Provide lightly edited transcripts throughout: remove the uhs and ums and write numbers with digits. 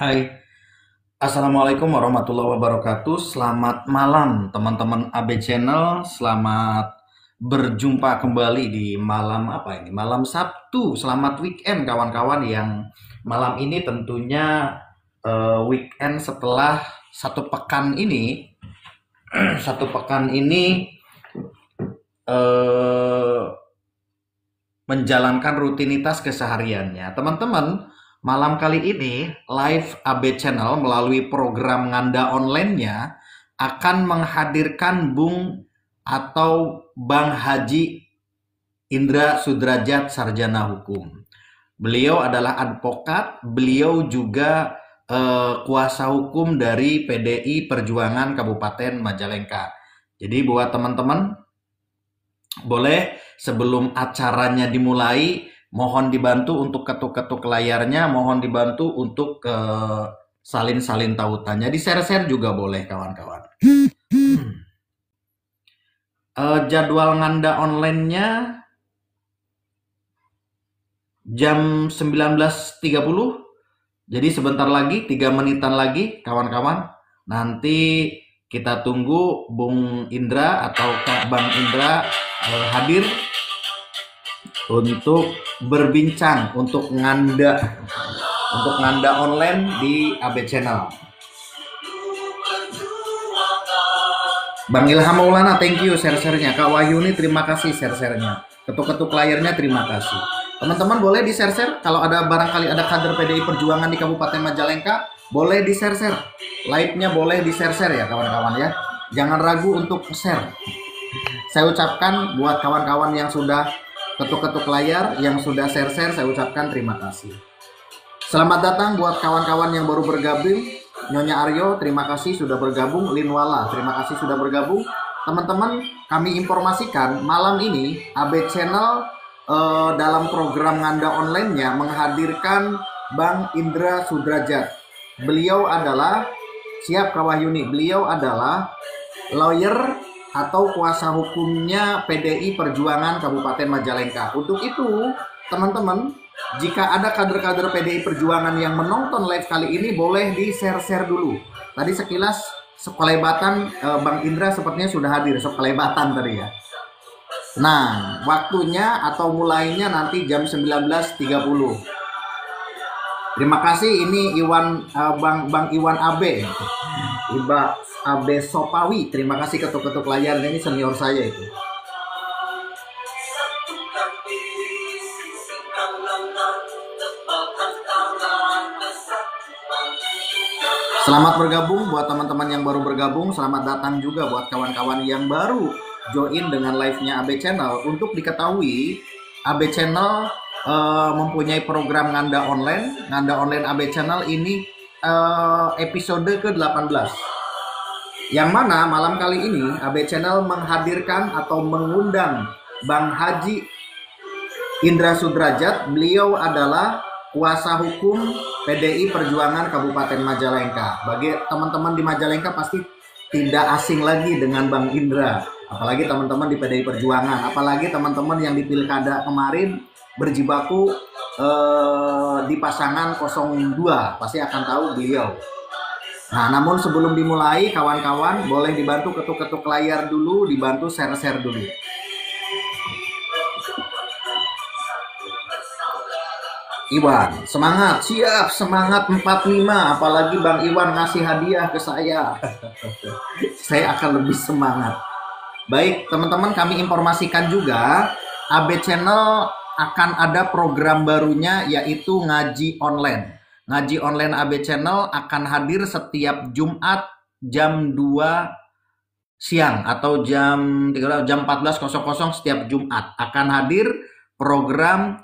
Hai, Assalamualaikum warahmatullahi wabarakatuh. Selamat malam teman-teman AB Channel. Selamat berjumpa kembali di malam apa ini? Malam Sabtu. Selamat weekend kawan-kawan yang malam ini tentunya weekend setelah satu pekan ini. Satu pekan ini eh, menjalankan rutinitas kesehariannya. Teman-teman, malam kali ini live AB Channel melalui program Nganda Online-nya akan menghadirkan atau Bang Haji Indra Sudrajat Sarjana Hukum. Beliau adalah advokat, beliau juga kuasa hukum dari PDI Perjuangan Kabupaten Majalengka. Jadi buat teman-teman, boleh sebelum acaranya dimulai, mohon dibantu untuk ketuk-ketuk layarnya, mohon dibantu untuk salin-salin tautannya. Di share-share juga boleh kawan-kawan. Jadwal Nganda online-nya jam 19.30. Jadi sebentar lagi, 3 menitan lagi kawan-kawan. Nanti kita tunggu Bung Indra atau Kak Bang Indra hadir untuk berbincang, untuk nganda online di AB Channel. Bang Ilham Maulana, thank you share-share-nya. Kak Wahyuni, terima kasih share-share-nya. Ketuk-ketuk layarnya, terima kasih. Teman-teman boleh di share-share. Kalau ada barangkali ada kader PDI Perjuangan di Kabupaten Majalengka, boleh di share-share. Live-nya boleh di share-share ya kawan-kawan ya. Jangan ragu untuk share. Saya ucapkan buat kawan-kawan yang sudah ketuk-ketuk layar, yang sudah share-share, saya ucapkan terima kasih. Selamat datang buat kawan-kawan yang baru bergabung. Nyonya Aryo, terima kasih sudah bergabung. Linwala, terima kasih sudah bergabung. Teman-teman, kami informasikan malam ini AB Channel dalam program Nganda Online-nya menghadirkan Bang Indra Sudrajat. Beliau adalah, siap Kak Wahyuni, beliau adalah lawyer atau kuasa hukumnya PDI Perjuangan Kabupaten Majalengka. Untuk itu, teman-teman, jika ada kader-kader PDI Perjuangan yang menonton live kali ini, boleh di share-share dulu. Tadi sekilas sekelebatan Bang Indra sepertinya sudah hadir, sekelebatan tadi ya. Nah, waktunya atau mulainya nanti jam 19.30. Terima kasih, ini Bang Iwan AB. Iba AB Sopawi, terima kasih ketuk-ketuk layar, ini senior saya itu. Selamat bergabung buat teman-teman yang baru bergabung, selamat datang juga buat kawan-kawan yang baru join dengan live-nya AB Channel. Untuk diketahui, AB Channel mempunyai program Nganda Online. Nganda Online AB Channel ini episode ke-18. Yang mana malam kali ini AB Channel menghadirkan atau mengundang Bang Haji Indra Sudrajat. Beliau adalah kuasa hukum PDI Perjuangan Kabupaten Majalengka. Bagi teman-teman di Majalengka pasti tidak asing lagi dengan Bang Indra. Apalagi teman-teman di PDI Perjuangan. Apalagi teman-teman yang di Pilkada kemarin berjibaku di pasangan 02. Pasti akan tahu beliau. Nah, namun sebelum dimulai, kawan-kawan boleh dibantu ketuk-ketuk layar dulu, dibantu share-share dulu. Iwan, semangat, siap, semangat 45, apalagi Bang Iwan ngasih hadiah ke saya. Saya akan lebih semangat. Baik, teman-teman, kami informasikan juga, AB Channel akan ada program barunya yaitu ngaji online. Ngaji online AB Channel akan hadir setiap Jumat jam 2 siang atau jam 14.00 setiap Jumat akan hadir program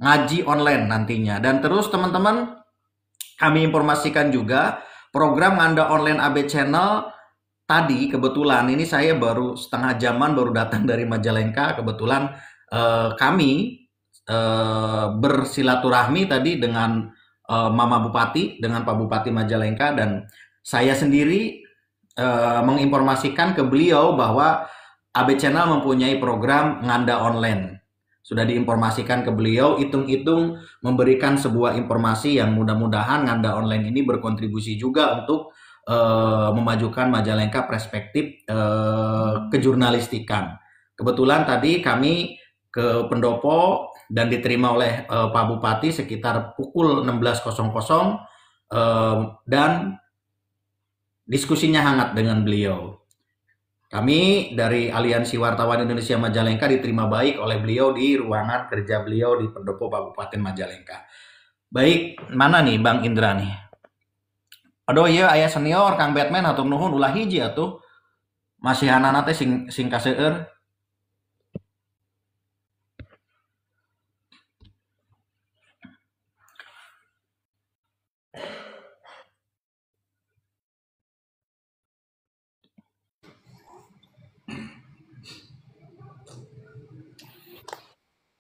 ngaji online nantinya. Dan terus teman-teman, kami informasikan juga program Nganda Online AB Channel. Tadi kebetulan ini saya baru setengah jaman baru datang dari Majalengka. Kebetulan kami bersilaturahmi tadi dengan Mama Bupati, dengan Pak Bupati Majalengka, dan saya sendiri menginformasikan ke beliau bahwa AB Channel mempunyai program Nganda Online. sudah diinformasikan ke beliau, hitung-hitung memberikan sebuah informasi yang mudah-mudahan Nganda Online ini berkontribusi juga untuk memajukan Majalengka perspektif kejurnalistikan. Kebetulan tadi kami ke Pendopo dan diterima oleh Pak Bupati sekitar pukul 16.00 dan diskusinya hangat dengan beliau. Kami dari Aliansi Wartawan Indonesia Majalengka diterima baik oleh beliau di ruangan kerja beliau di Pendopo Kabupaten Majalengka. Baik, mana nih Bang Indra nih? Aduh iya ayah senior Kang Batman atau nuhun ulah hiji atuh. Masih hanana teh sing kaseueur.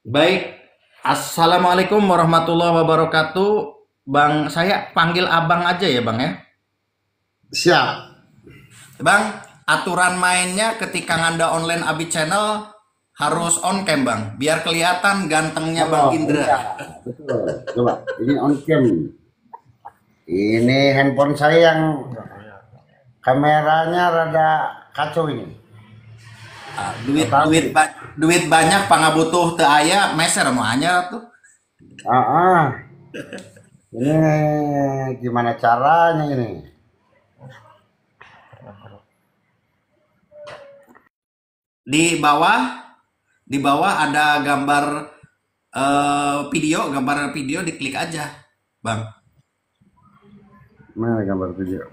Baik, Assalamualaikum warahmatullahi wabarakatuh. Bang, saya panggil abang aja ya bang ya. Siap. Bang, aturan mainnya ketika Nganda Online Abi Channel harus on cam bang, biar kelihatan gantengnya Bang Indra. Iya, betul. Coba, ini on cam. Ini handphone saya yang kameranya rada kacau ini. Duit banyak pangabutuh teu aya meser mau anyar tuh. Ini gimana caranya ini? Di bawah ada gambar gambar video diklik aja, Bang. Mana gambar video?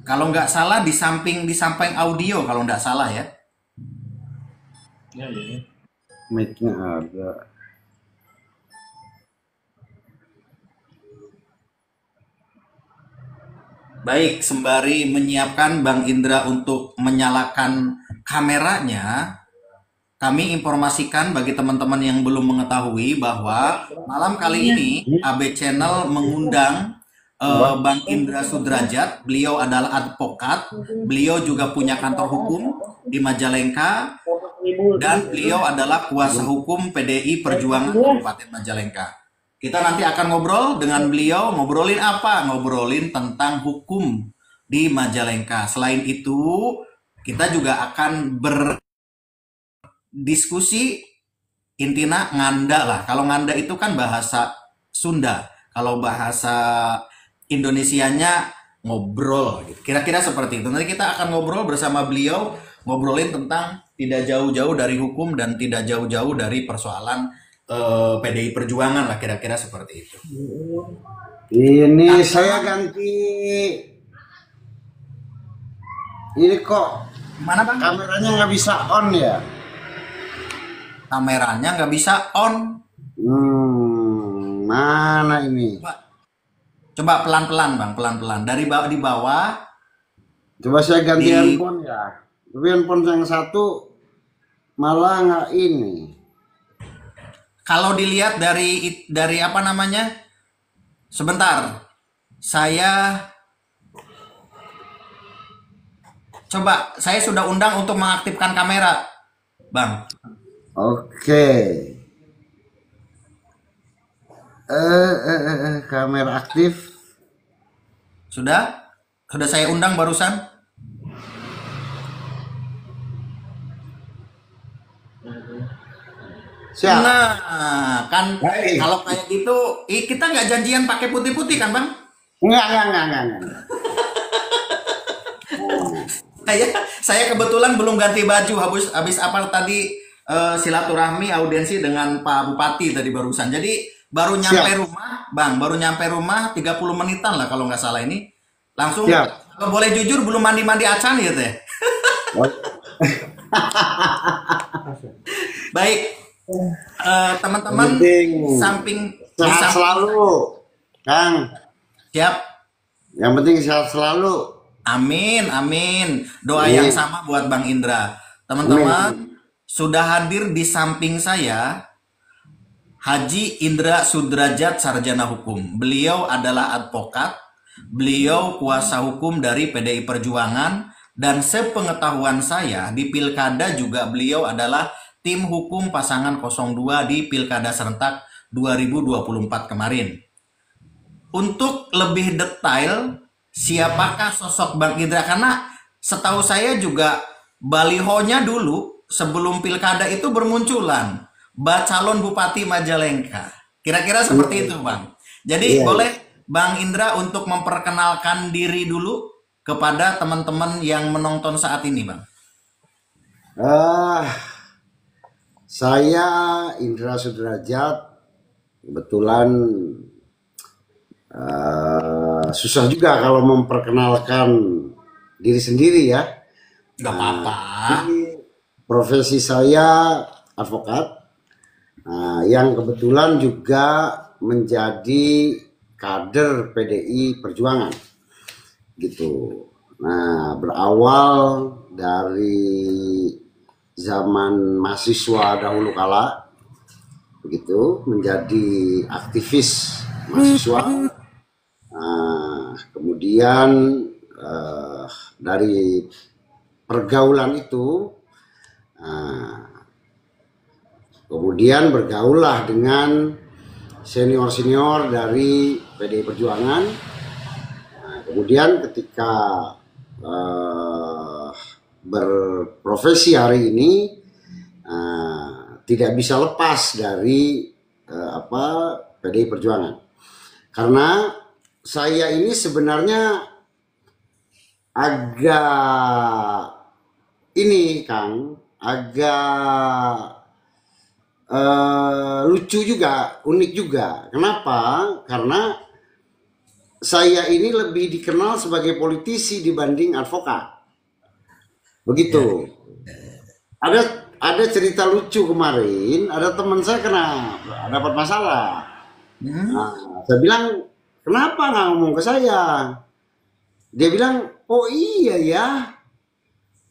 Kalau nggak salah di samping audio kalau nggak salah ya. Iya. Mic-nya ada. Baik, sembari menyiapkan Bang Indra untuk menyalakan kameranya, kami informasikan bagi teman-teman yang belum mengetahui bahwa malam kali ini AB Channel mengundang Bang Indra Sudrajat. Beliau adalah advokat, beliau juga punya kantor hukum di Majalengka, dan beliau adalah kuasa hukum PDI Perjuangan Kabupaten Majalengka. Kita nanti akan ngobrol dengan beliau. Ngobrolin apa? Ngobrolin tentang hukum di Majalengka. Selain itu, kita juga akan berdiskusi intina nganda lah. Kalau nganda itu kan bahasa Sunda. Kalau bahasa Indonesianya ngobrol gitu. Kira-kira seperti itu. Nanti kita akan ngobrol bersama beliau, ngobrolin tentang tidak jauh-jauh dari hukum dan tidak jauh-jauh dari persoalan PDI Perjuangan lah, kira-kira seperti itu. Ini saya ganti. Ini kok mana Bang? Kameranya nggak bisa on ya? Kameranya nggak bisa on. Mana ini? Coba pelan-pelan Bang, pelan-pelan. Dari bawah di bawah. Coba saya ganti handphone ya. Tapi handphone yang satu malah nggak ini. Kalau dilihat dari apa namanya? Sebentar. Saya sudah undang untuk mengaktifkan kamera, Bang. Oke. Kamera aktif. Sudah saya undang barusan. Siap. Nah, kan kalau kayak gitu, kita nggak janjian pakai putih-putih kan, Bang? Enggak. Saya kebetulan belum ganti baju, habis apa tadi silaturahmi audiensi dengan Pak Bupati tadi barusan. Jadi baru nyampe rumah, Bang, 30 menitan lah kalau nggak salah ini. Langsung, kalau boleh jujur belum mandi-mandi acan gitu ya. Baik, teman-teman, samping selalu, Kang. Siap. Yang penting sehat selalu. Amin. Doa yang sama buat Bang Indra. Teman-teman, sudah hadir di samping saya Haji Indra Sudrajat, sarjana hukum. Beliau adalah advokat, beliau kuasa hukum dari PDI Perjuangan, Dan sepengetahuan saya di Pilkada juga beliau adalah tim hukum pasangan 02 di Pilkada serentak 2024 kemarin. Untuk lebih detail siapakah sosok Bang Indra, karena setahu saya juga balihonya dulu sebelum pilkada itu bermunculan calon Bupati Majalengka. Kira-kira seperti itu, Bang. Jadi Iya. boleh Bang Indra untuk memperkenalkan diri dulu kepada teman-teman yang menonton saat ini, Bang. Ah, saya Indra Sudrajat. Kebetulan susah juga kalau memperkenalkan diri sendiri ya. Gak apa-apa. Jadi, profesi saya advokat, yang kebetulan juga menjadi kader PDI Perjuangan, gitu. Nah, berawal dari zaman mahasiswa dahulu kala, begitu, menjadi aktivis mahasiswa. Kemudian dari pergaulan itu, kemudian bergaullah dengan senior-senior dari PDI Perjuangan. Kemudian ketika berprofesi hari ini, tidak bisa lepas dari PDI Perjuangan, karena saya ini sebenarnya agak Kang, agak lucu juga, unik juga. Kenapa? Karena saya ini lebih dikenal sebagai politisi dibanding advokat. Begitu. Ada cerita lucu kemarin, ada teman saya dapat masalah. Nah, saya bilang, kenapa nggak ngomong ke saya? Dia bilang, oh iya ya,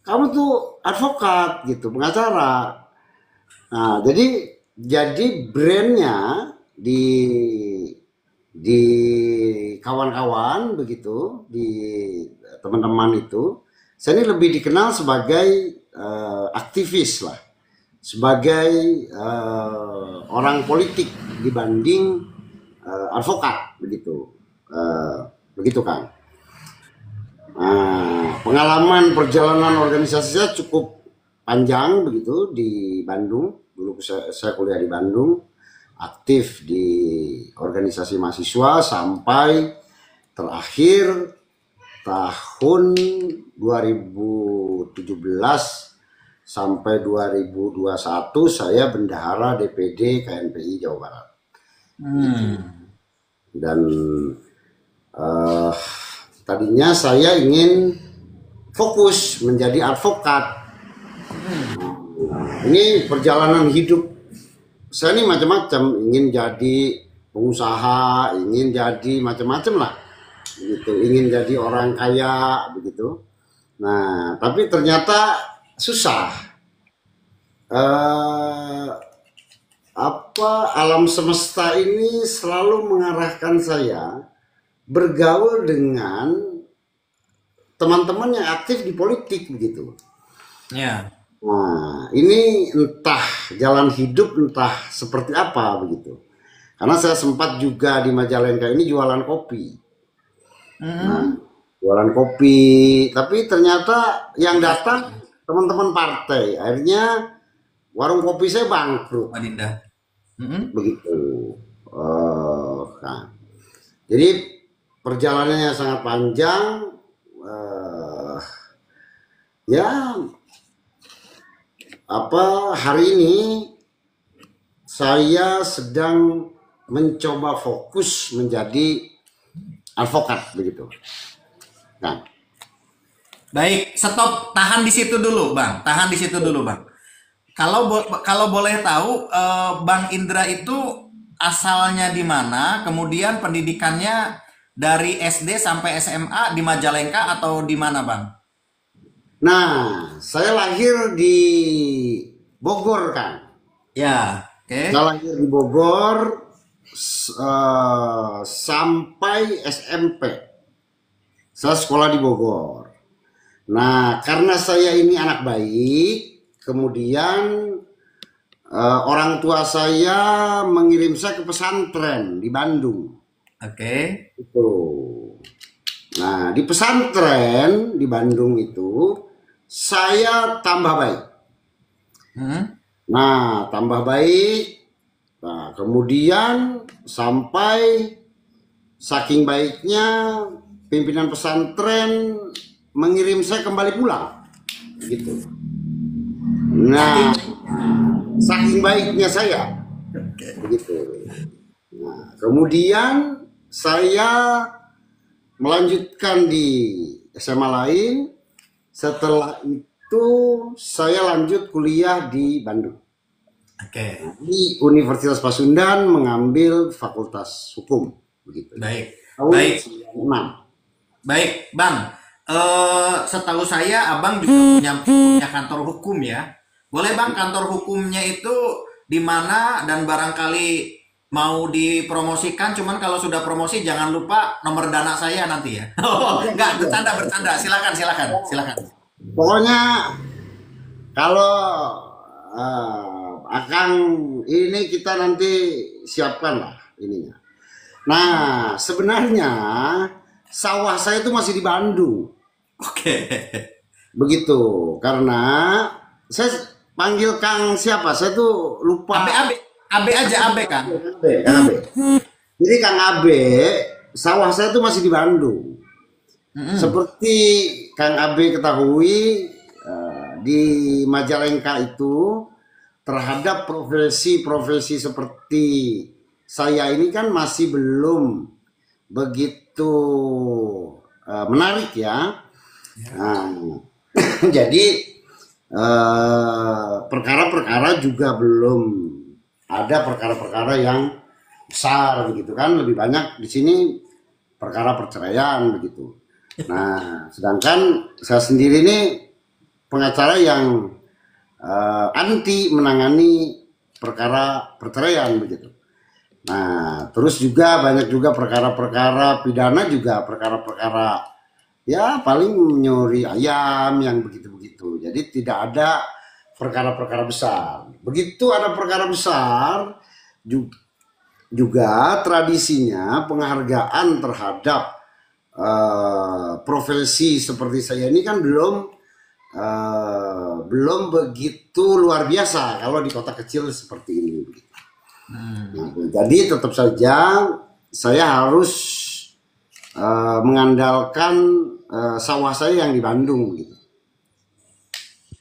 kamu tuh advokat gitu, pengacara. Nah, jadi brandnya di kawan-kawan begitu, di teman-teman itu, saya ini lebih dikenal sebagai aktivis lah, sebagai orang politik dibanding advokat begitu, begitu Kang. Pengalaman perjalanan organisasi saya cukup panjang begitu di Bandung. Dulu saya kuliah di Bandung, aktif di organisasi mahasiswa sampai terakhir tahun 2017 sampai 2021 saya bendahara DPD KNPI Jawa Barat. Dan tadinya saya ingin fokus menjadi advokat. Ini perjalanan hidup saya ini macam-macam, ingin jadi pengusaha, ingin jadi macam-macam lah, gitu. Ingin jadi orang kaya begitu. Nah, tapi ternyata susah. Alam semesta ini selalu mengarahkan saya bergaul dengan teman-teman yang aktif di politik begitu. Ya. Nah, ini entah jalan hidup, entah seperti apa begitu. Karena saya sempat juga di Majalengka ini jualan kopi. Nah, jualan kopi, tapi ternyata yang datang teman-teman partai. Akhirnya warung kopi saya bangkrut. Begitu. Nah, jadi perjalanannya sangat panjang. Hari ini saya sedang mencoba fokus menjadi advokat begitu. Nah, baik, stop, tahan di situ dulu, Bang. Tahan di situ dulu, Bang. Kalau boleh tahu, Bang Indra itu asalnya di mana? Kemudian pendidikannya dari SD sampai SMA di Majalengka atau di mana, Bang? Nah, saya lahir di Bogor, Kang. Ya, oke. Saya lahir di Bogor sampai SMP. Saya sekolah di Bogor. Nah, karena saya ini anak baik, kemudian orang tua saya mengirim saya ke pesantren di Bandung. Oke. Itu. Nah, di pesantren di Bandung itu saya tambah baik. Hmm. Nah, tambah baik. Nah, kemudian sampai saking baiknya pimpinan pesantren mengirim saya kembali pulang. Gitu. Nah, saking baiknya saya. Begitu. Nah, kemudian saya melanjutkan di SMA lain. Setelah itu saya lanjut kuliah di Bandung. Oke. Di Universitas Pasundan mengambil Fakultas Hukum. Begitu. Baik. Tahun Baik. 96. Baik, Bang. Setahu saya Abang juga punya kantor hukum ya. Boleh Bang, kantor hukumnya itu di mana dan barangkali mau dipromosikan, cuman kalau sudah promosi jangan lupa nomor dana saya nanti ya. Oh, enggak, bercanda. Silakan, silakan, silakan. Pokoknya kalau akan ini kita nanti siapkan lah ininya. Nah, sebenarnya sawah saya itu masih di Bandung. Oke. Begitu. Karena saya panggil Kang siapa? Saya tuh lupa. Abe aja, Abe kan. Kang Abe. Jadi Kang Abe, sawah saya tuh masih di Bandung. Seperti Kang Abe ketahui, di Majalengka itu terhadap profesi-profesi seperti saya ini kan masih belum begitu menarik ya. Nah, jadi perkara-perkara juga belum ada perkara-perkara yang besar begitu kan, lebih banyak di sini perkara perceraian begitu. Nah, sedangkan saya sendiri ini pengacara yang anti menangani perkara perceraian begitu. Nah, terus juga banyak juga perkara-perkara pidana juga perkara-perkara ya paling nyuri ayam yang begitu-begitu. Jadi tidak ada perkara-perkara besar. Begitu ada perkara besar juga tradisinya penghargaan terhadap profesi seperti saya ini kan belum begitu luar biasa kalau di kota kecil seperti ini. Nah, jadi tetap saja saya harus mengandalkan sawah saya yang di Bandung gitu.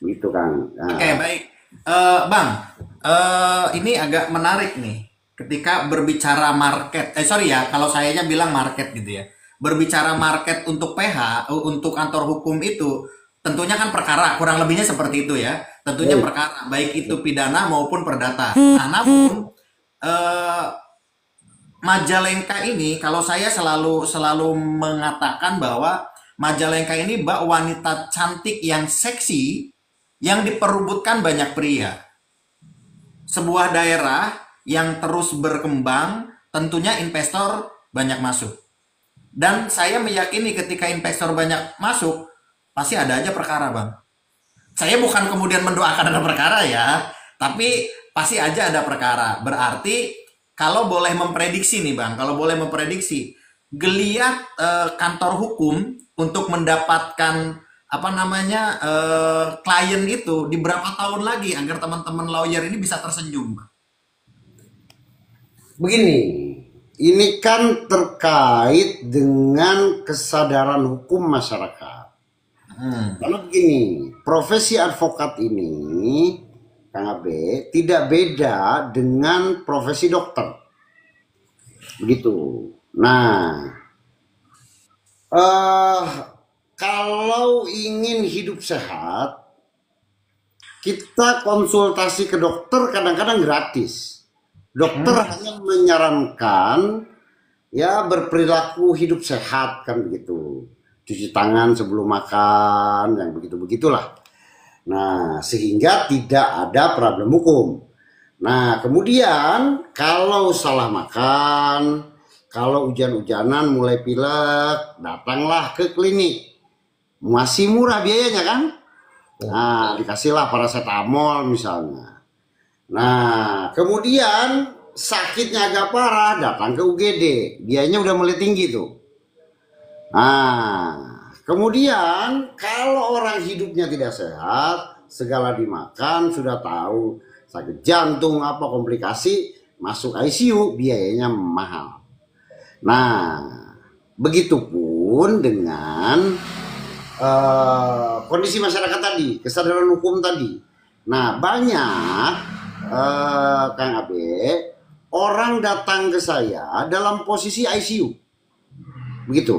Gitu kan. Nah, Oke, baik. Bang, ini agak menarik nih. Ketika berbicara market, sorry ya, kalau sayanya bilang market gitu ya. Berbicara market untuk PH, untuk kantor hukum itu, tentunya kan perkara, kurang lebihnya seperti itu ya. Tentunya perkara, baik itu pidana maupun perdata. Nah, namun Majalengka ini, kalau saya selalu mengatakan bahwa Majalengka ini bak wanita cantik yang seksi yang diperebutkan banyak pria. Sebuah daerah yang terus berkembang, tentunya investor banyak masuk. Dan saya meyakini ketika investor banyak masuk, pasti ada aja perkara, Bang. Saya bukan kemudian mendoakan ada perkara ya, tapi pasti aja ada perkara. Berarti kalau boleh memprediksi nih, Bang, kalau boleh memprediksi, geliat kantor hukum untuk mendapatkan apa namanya klien itu di berapa tahun lagi agar teman-teman lawyer ini bisa tersenyum, Bang? begini, ini kan terkait dengan kesadaran hukum masyarakat. Kalau begini, profesi advokat ini, Kang Abe, tidak beda dengan profesi dokter. Begitu. Nah, kalau ingin hidup sehat, kita konsultasi ke dokter kadang-kadang gratis. Dokter hanya menyarankan ya berperilaku hidup sehat kan begitu. Cuci tangan sebelum makan, yang begitu-begitulah. Nah, sehingga tidak ada problem hukum. Nah, kemudian kalau salah makan, kalau hujan-hujanan mulai pilek, datanglah ke klinik. masih murah biayanya kan. Nah, dikasihlah paracetamol misalnya. Nah, kemudian sakitnya agak parah, datang ke UGD, biayanya udah mulai tinggi tuh. Nah, kemudian kalau orang hidupnya tidak sehat, segala dimakan, sudah tahu sakit jantung apa komplikasi, masuk ICU biayanya mahal. Nah, begitupun dengan kondisi masyarakat tadi, kesadaran hukum tadi. Nah, banyak Kang Abe, orang datang ke saya dalam posisi ICU, begitu.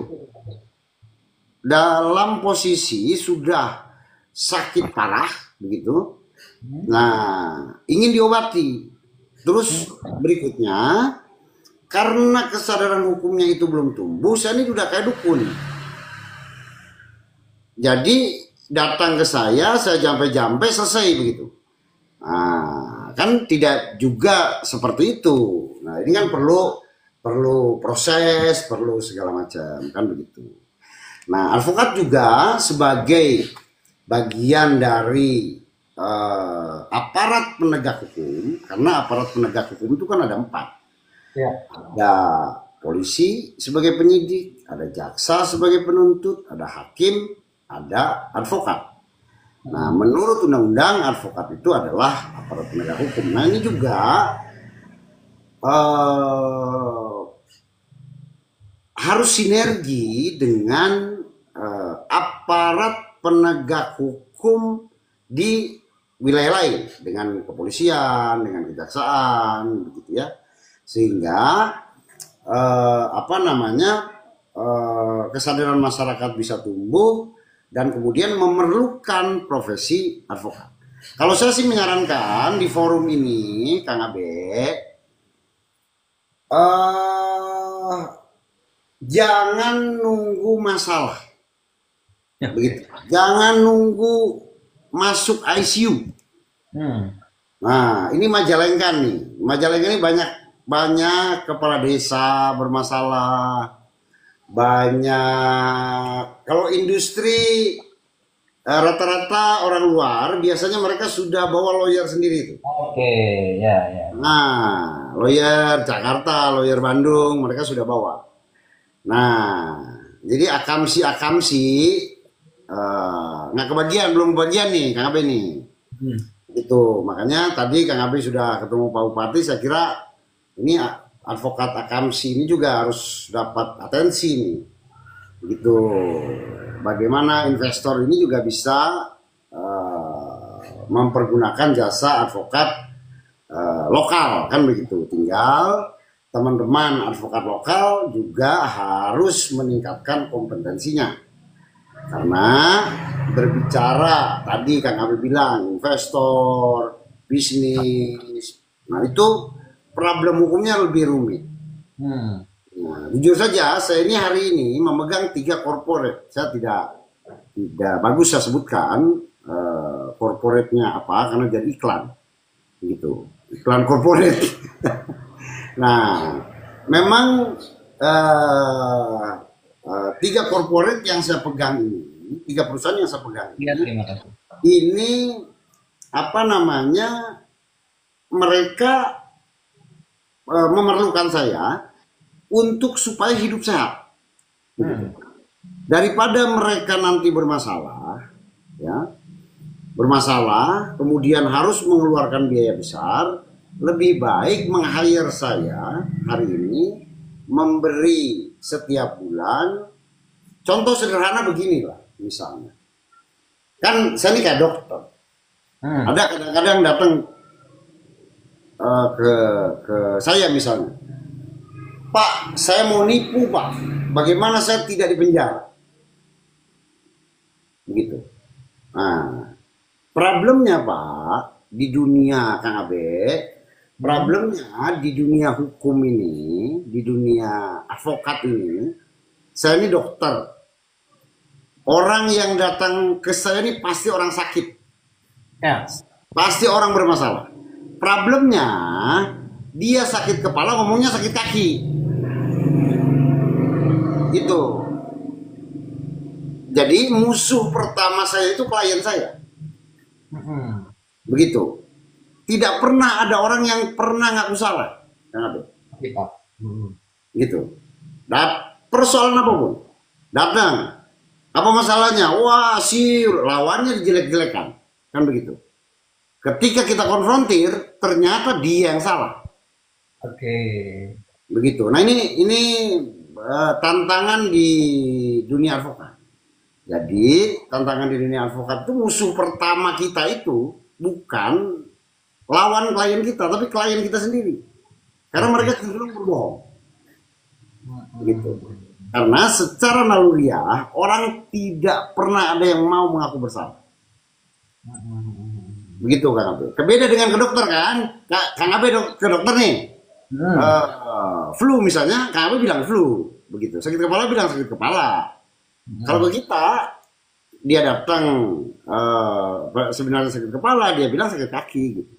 Dalam posisi sudah sakit parah, begitu. Nah, ingin diobati. Terus berikutnya, karena kesadaran hukumnya itu belum tumbuh, saya ini udah kayak dukun. Jadi datang ke saya jampe-jampe selesai begitu. Nah, kan tidak juga seperti itu. Nah, ini kan perlu proses, perlu segala macam, kan begitu. Nah, advokat juga sebagai bagian dari aparat penegak hukum, karena aparat penegak hukum itu kan ada 4. Ya. Ada polisi sebagai penyidik, ada jaksa sebagai penuntut, ada hakim, ada advokat. Nah, menurut undang-undang advokat itu adalah aparat penegak hukum. Nah, ini juga harus sinergi dengan aparat penegak hukum di wilayah lain, dengan kepolisian, dengan kejaksaan, begitu ya, sehingga kesadaran masyarakat bisa tumbuh dan kemudian memerlukan profesi advokat. Kalau saya sih menyarankan di forum ini, Kang Abe, jangan nunggu masalah, begitu. Jangan nunggu masuk ICU. Nah, ini Majalengka nih. Majalengka ini banyak kepala desa bermasalah. Banyak, kalau industri rata-rata orang luar biasanya mereka sudah bawa lawyer sendiri itu. Oke, ya. Nah, lawyer Jakarta, lawyer Bandung, mereka sudah bawa. Nah, jadi akamsi nggak belum kebagian nih Kang Abe nih. Itu makanya tadi Kang Abe sudah ketemu Pak Bupati, saya kira ini advokat akamsi ini juga harus dapat atensi nih, gitu. Bagaimana investor ini juga bisa mempergunakan jasa advokat lokal, kan begitu. Tinggal teman-teman advokat lokal juga harus meningkatkan kompetensinya, karena berbicara tadi Kang Abe bilang investor, bisnis, nah itu problem hukumnya lebih rumit. Nah, jujur saja saya ini hari ini memegang 3 corporate. Saya tidak bagus saya sebutkan corporate-nya apa karena jadi iklan, gitu. Iklan corporate. Nah, memang 3 corporate yang saya pegang ini, 3 perusahaan yang saya pegang ini, Terima kasih. ini mereka memerlukan saya untuk supaya hidup sehat. Daripada mereka nanti bermasalah, kemudian harus mengeluarkan biaya besar, lebih baik meng-hire saya hari ini, memberi setiap bulan. Contoh sederhana beginilah, misalnya, kan saya ini kayak dokter, ada kadang-kadang datang ke saya misalnya, Pak, saya mau nipu Pak, bagaimana saya tidak dipenjara, begitu. Nah, problemnya Pak di dunia Kang Abe, problemnya di dunia hukum ini, di dunia advokat ini, saya ini dokter, orang yang datang ke saya ini pasti orang sakit, pasti orang bermasalah. Problemnya dia sakit kepala, ngomongnya sakit kaki. Itu. Jadi musuh pertama saya itu klien saya. Begitu. Tidak pernah ada orang yang pernah ngaku salah. Gitu. Dan persoalan apapun. Datang. Apa masalahnya? Wah, si lawannya dijelek-jelekan. Kan begitu. Ketika kita konfrontir, ternyata dia yang salah. Oke. Begitu. Nah, ini tantangan di dunia advokat. Jadi, tantangan di dunia advokat itu musuh pertama kita itu bukan lawan klien kita, tapi klien kita sendiri. Karena mereka cenderung berbohong. Begitu. Karena secara naluriah, orang tidak pernah ada yang mau mengaku bersalah. Begitu Kang Abe. Beda dengan ke dokter kan. Kang Abe ke dokter nih. Flu misalnya, Kang Abe bilang flu. Begitu. Sakit kepala bilang sakit kepala. Kalau ke kita, dia datang sebenarnya sakit kepala, dia bilang sakit kaki. Gitu.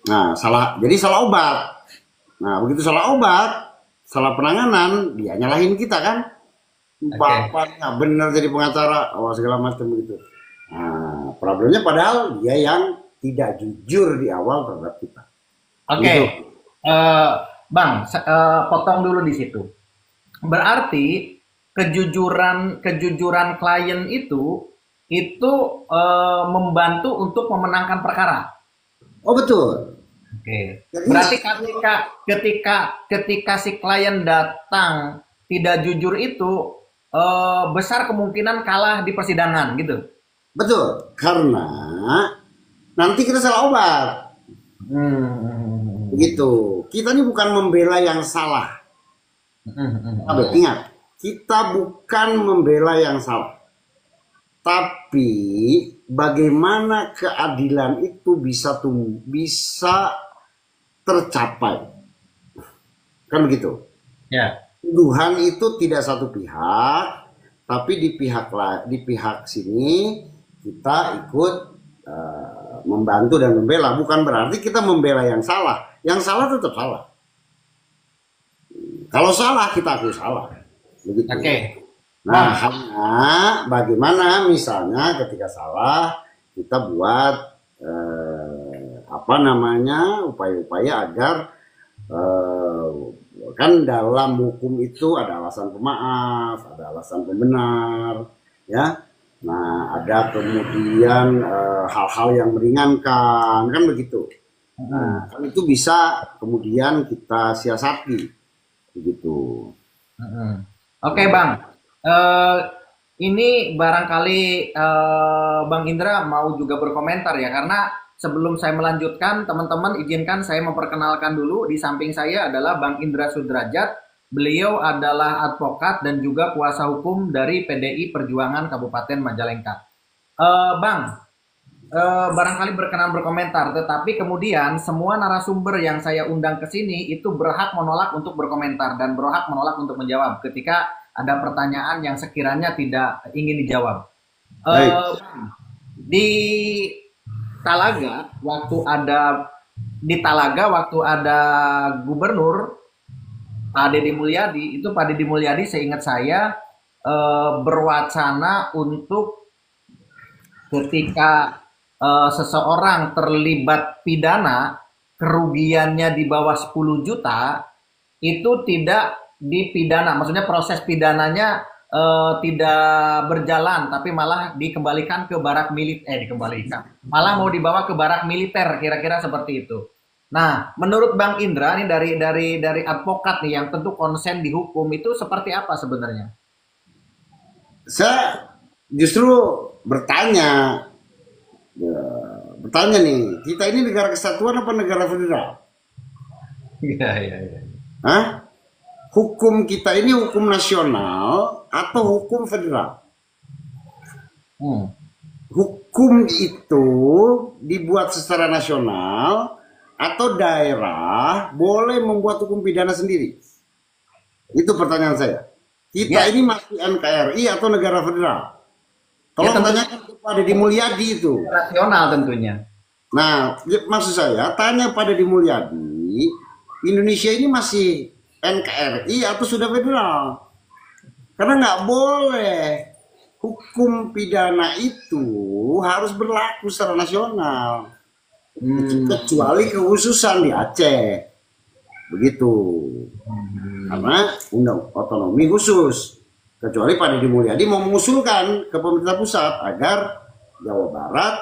Nah, jadi salah obat. Nah, begitu salah obat, salah penanganan, dia nyalahin kita kan. Bapak nggak benar jadi pengacara, segala macam begitu. Nah, problemnya padahal dia yang tidak jujur di awal terhadap kita. Gitu. Bang, potong dulu di situ. Berarti kejujuran klien itu membantu untuk memenangkan perkara. Oh betul. Oke. Berarti ketika si klien datang tidak jujur itu besar kemungkinan kalah di persidangan gitu. Betul, karena nanti kita salah obat. Begitu. Kita ini bukan membela yang salah. Ingat, kita bukan membela yang salah. Tapi bagaimana keadilan itu bisa tercapai. Kan begitu. Ya. Tuduhan itu tidak satu pihak, tapi di pihak sini kita ikut membantu dan membela. Bukan berarti kita membela yang salah. Yang salah tetap salah. Kalau salah kita akui salah. Begitu. Oke. Nah, hanya bagaimana misalnya ketika salah kita buat upaya-upaya agar kan dalam hukum itu ada alasan pemaaf, ada alasan pembenar, ya. Nah, ada kemudian hal-hal yang meringankan, kan begitu. Nah, kan itu bisa kemudian kita siasati, begitu. Oke, Bang. Ini barangkali Bang Indra mau juga berkomentar ya, karena sebelum saya melanjutkan, teman-teman izinkan saya memperkenalkan dulu. Di samping saya adalah Bang Indra Sudrajat. Beliau adalah advokat dan juga kuasa hukum dari PDI Perjuangan Kabupaten Majalengka. Bang, barangkali berkenan berkomentar, tetapi kemudian semua narasumber yang saya undang ke sini itu berhak menolak untuk berkomentar dan berhak menolak untuk menjawab ketika ada pertanyaan yang sekiranya tidak ingin dijawab. Di Talaga waktu ada gubernur Pak Deddy Mulyadi, itu Pak Deddy Mulyadi seingat saya berwacana untuk ketika seseorang terlibat pidana kerugiannya di bawah 10 juta itu tidak dipidana, maksudnya proses pidananya tidak berjalan, tapi malah dikembalikan ke barak militer, malah mau dibawa ke barak militer, kira-kira seperti itu. Nah, menurut Bang Indra nih dari advokat nih yang tentu konsen di hukum itu seperti apa sebenarnya? Saya justru bertanya nih, kita ini negara kesatuan apa negara federal? Iya. Hah? Hukum kita ini hukum nasional atau hukum federal? Hukum itu dibuat secara nasional atau daerah boleh membuat hukum pidana sendiri? Itu pertanyaan saya. Kita ini masih NKRI atau negara federal? Tolong tanyakan kepada Deddy Mulyadi itu. Nasional tentunya. Nah, maksud saya tanya pada Deddy Mulyadi, Indonesia ini masih NKRI atau sudah federal? Karena nggak boleh hukum pidana itu harus berlaku secara nasional, kecuali kekhususan di Aceh, begitu. Karena undang otonomi khusus. Kecuali Pak Deddy Mulyadi mau mengusulkan ke pemerintah pusat agar Jawa Barat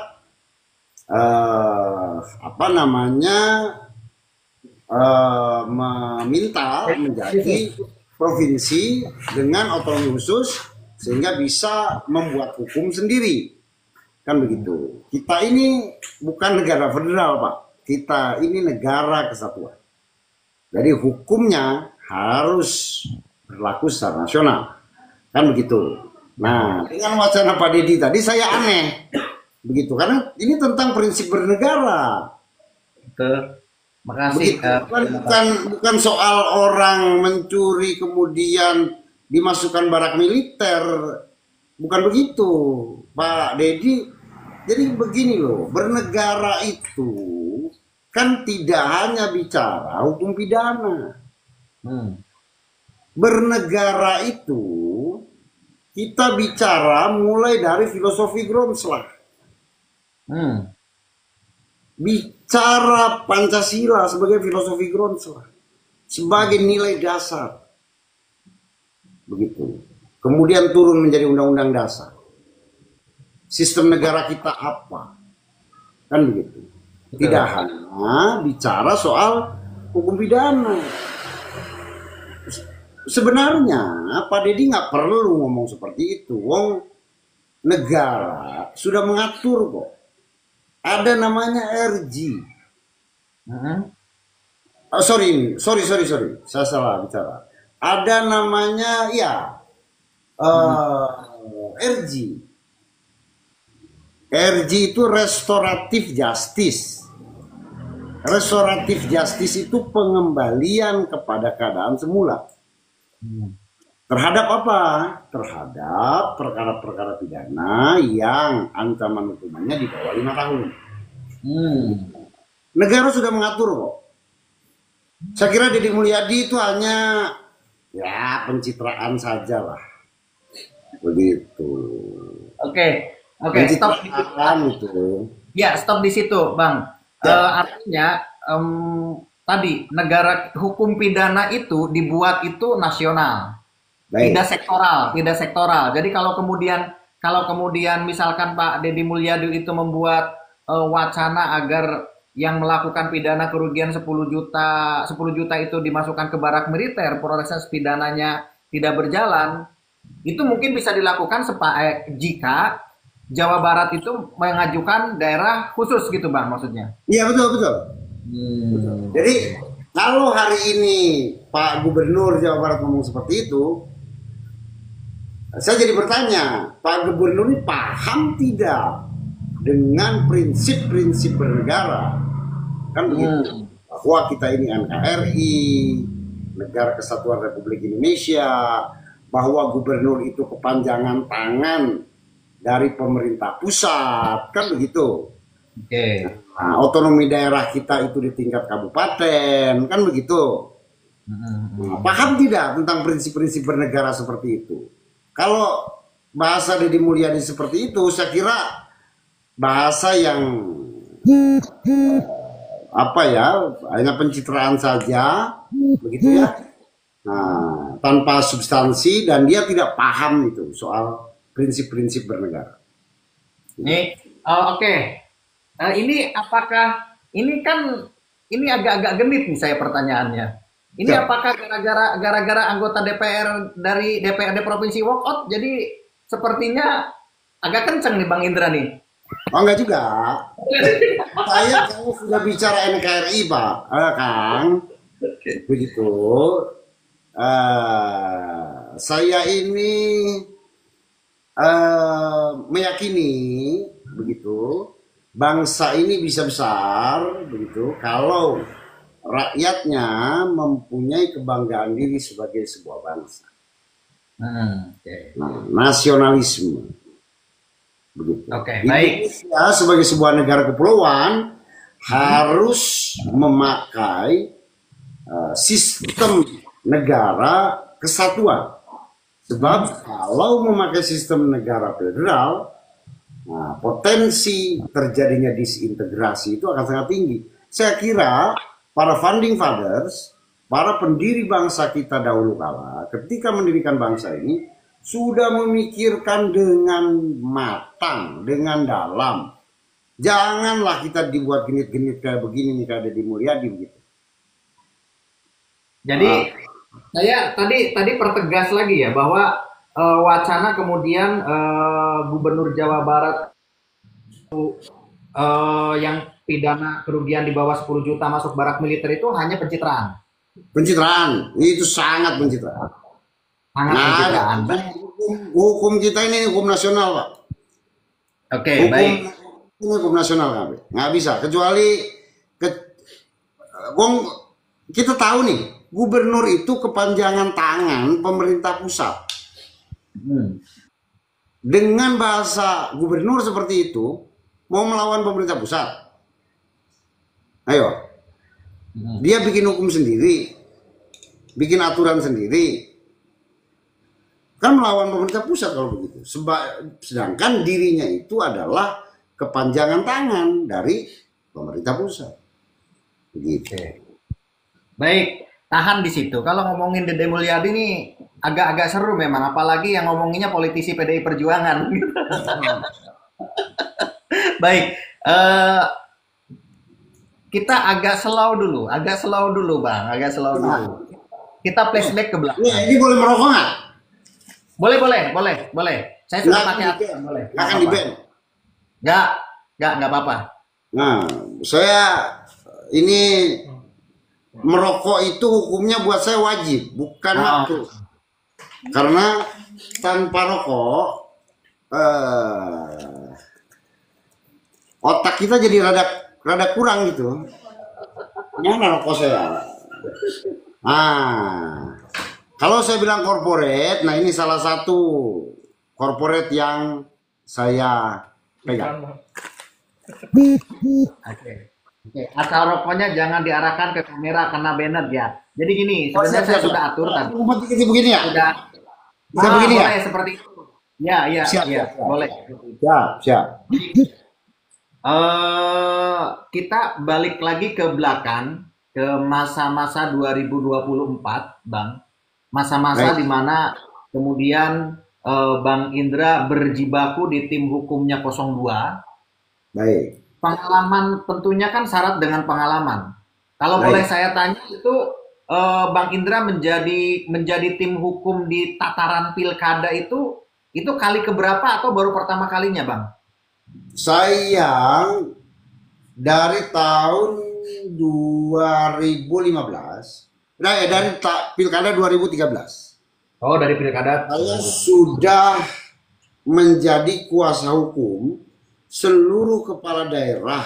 meminta menjadi provinsi dengan otonomi khusus sehingga bisa membuat hukum sendiri, kan begitu. Kita ini bukan negara federal, Pak. Kita ini negara kesatuan. Jadi hukumnya harus berlaku secara nasional, kan begitu. Nah, dengan wacana Pak Deddy tadi saya aneh, begitu, karena ini tentang prinsip bernegara. Betul. Makasih. Bukan soal orang mencuri kemudian dimasukkan barak militer, bukan begitu, Pak Deddy. Jadi begini loh, bernegara itu kan tidak hanya bicara hukum pidana. Bernegara itu kita bicara mulai dari filosofi Gromslag. Bicara Pancasila sebagai filosofi Gromslag, sebagai nilai dasar. Begitu. Kemudian turun menjadi undang-undang dasar. Sistem negara kita apa? Kan begitu. Tidak hanya bicara soal hukum pidana. Sebenarnya Pak Deddy nggak perlu ngomong seperti itu. Wong negara sudah mengatur kok. Ada namanya RG. Sorry. Saya salah bicara. Ada namanya RG. RG itu restoratif justice. Restoratif justice itu pengembalian kepada keadaan semula. Terhadap apa? Terhadap perkara-perkara pidana yang ancaman hukumannya di bawah 5 tahun. Negara sudah mengatur kok. Saya kira Deddy Mulyadi itu hanya pencitraan saja lah. Begitu. Oke, stop itu. Ya, stop di situ, Bang. Artinya tadi negara hukum pidana itu dibuat itu nasional. Baik. Tidak sektoral. Jadi kalau kemudian misalkan Pak Deddy Mulyadi itu membuat wacana agar yang melakukan pidana kerugian 10 juta itu dimasukkan ke barak militer, proses pidananya tidak berjalan, itu mungkin bisa dilakukan jika Jawa Barat itu mengajukan daerah khusus gitu, Bang, maksudnya. Iya, betul. Jadi kalau hari ini Pak Gubernur Jawa Barat ngomong seperti itu, saya jadi bertanya, Pak Gubernur ini paham tidak dengan prinsip-prinsip bernegara? Kan begitu. Bahwa kita ini NKRI, Negara Kesatuan Republik Indonesia, bahwa gubernur itu kepanjangan tangan dari pemerintah pusat, kan begitu. Oke. Nah, otonomi daerah kita itu di tingkat kabupaten, kan begitu. Nah, paham tidak tentang prinsip-prinsip bernegara seperti itu? Kalau bahasa Deddy Mulyadi seperti itu, saya kira bahasa yang hanya pencitraan saja, begitu ya. Nah, tanpa substansi, dan dia tidak paham itu soal prinsip-prinsip bernegara. Oke. Ini apakah ini agak-agak genit nih saya pertanyaannya. Ini apakah gara-gara anggota DPR dari DPRD Provinsi walkout, jadi sepertinya agak kenceng nih Bang Indra nih. Oh, enggak juga. Saya kalau sudah bicara NKRI, Pak, Kang, begitu. Saya ini meyakini begitu, bangsa ini bisa besar begitu kalau rakyatnya mempunyai kebanggaan diri sebagai sebuah bangsa. Nah, nasionalisme begitu. Indonesia sebagai sebuah negara kepulauan harus memakai sistem negara kesatuan Sebab kalau memakai sistem negara federal, nah, potensi terjadinya disintegrasi itu akan sangat tinggi. Saya kira para founding fathers, para pendiri bangsa kita dahulu kala, ketika mendirikan bangsa ini, sudah memikirkan dengan matang, dengan dalam. Janganlah kita dibuat genit-genit kayak begini nih, kayak Deddy Mulyadi begitu. Jadi saya tadi pertegas lagi ya bahwa wacana kemudian Gubernur Jawa Barat yang pidana kerugian di bawah 10 juta masuk barak militer itu hanya pencitraan. Pencitraan, itu sangat pencitraan. Sangat Nah, pencitraan. hukum kita ini hukum nasional, Pak. Oke, baik. Ini hukum nasional, nggak bisa. Kecuali kita tahu nih, gubernur itu kepanjangan tangan pemerintah pusat. Dengan bahasa gubernur seperti itu, mau melawan pemerintah pusat. Ayo, dia bikin hukum sendiri, bikin aturan sendiri. Kan melawan pemerintah pusat kalau begitu. Sedangkan dirinya itu adalah kepanjangan tangan dari pemerintah pusat. Begitu. Baik, tahan di situ. Kalau ngomongin Deddy Mulyadi ini agak-agak seru memang, apalagi yang ngomonginnya politisi PDI Perjuangan. Baik, kita agak slow dulu, Bang, agak slow dulu. Kita flashback ke belakang. Ini boleh merokok nggak? Boleh. Saya sudah pakai ATM, boleh. Akan di ban. Nggak apa-apa. Nah, saya ini merokok itu hukumnya buat saya wajib, bukan makruh. Karena tanpa rokok otak kita jadi rada kurang gitu. Mana rokok saya? Kalau saya bilang corporate, nah ini salah satu corporate yang saya pegang. Oke. Asal rokoknya jangan diarahkan ke kamera kena banner ya. Jadi gini, sebenarnya saya sudah atur tadi. Begini ya? Sudah. Bisa begini ya? Boleh seperti itu. Ya, Siap. boleh. Siap. Kita balik lagi ke belakang ke masa-masa 2024, Bang. Masa-masa di mana kemudian Bang Indra berjibaku di tim hukumnya 02. Baik. Pengalaman tentunya kan syarat dengan pengalaman. Kalau boleh saya tanya itu Bang Indra menjadi tim hukum di tataran pilkada itu kali keberapa atau baru pertama kalinya, Bang? Saya dari tahun 2015. Dari pilkada 2013. Oh, dari pilkada. Saya sudah menjadi kuasa hukum seluruh kepala daerah,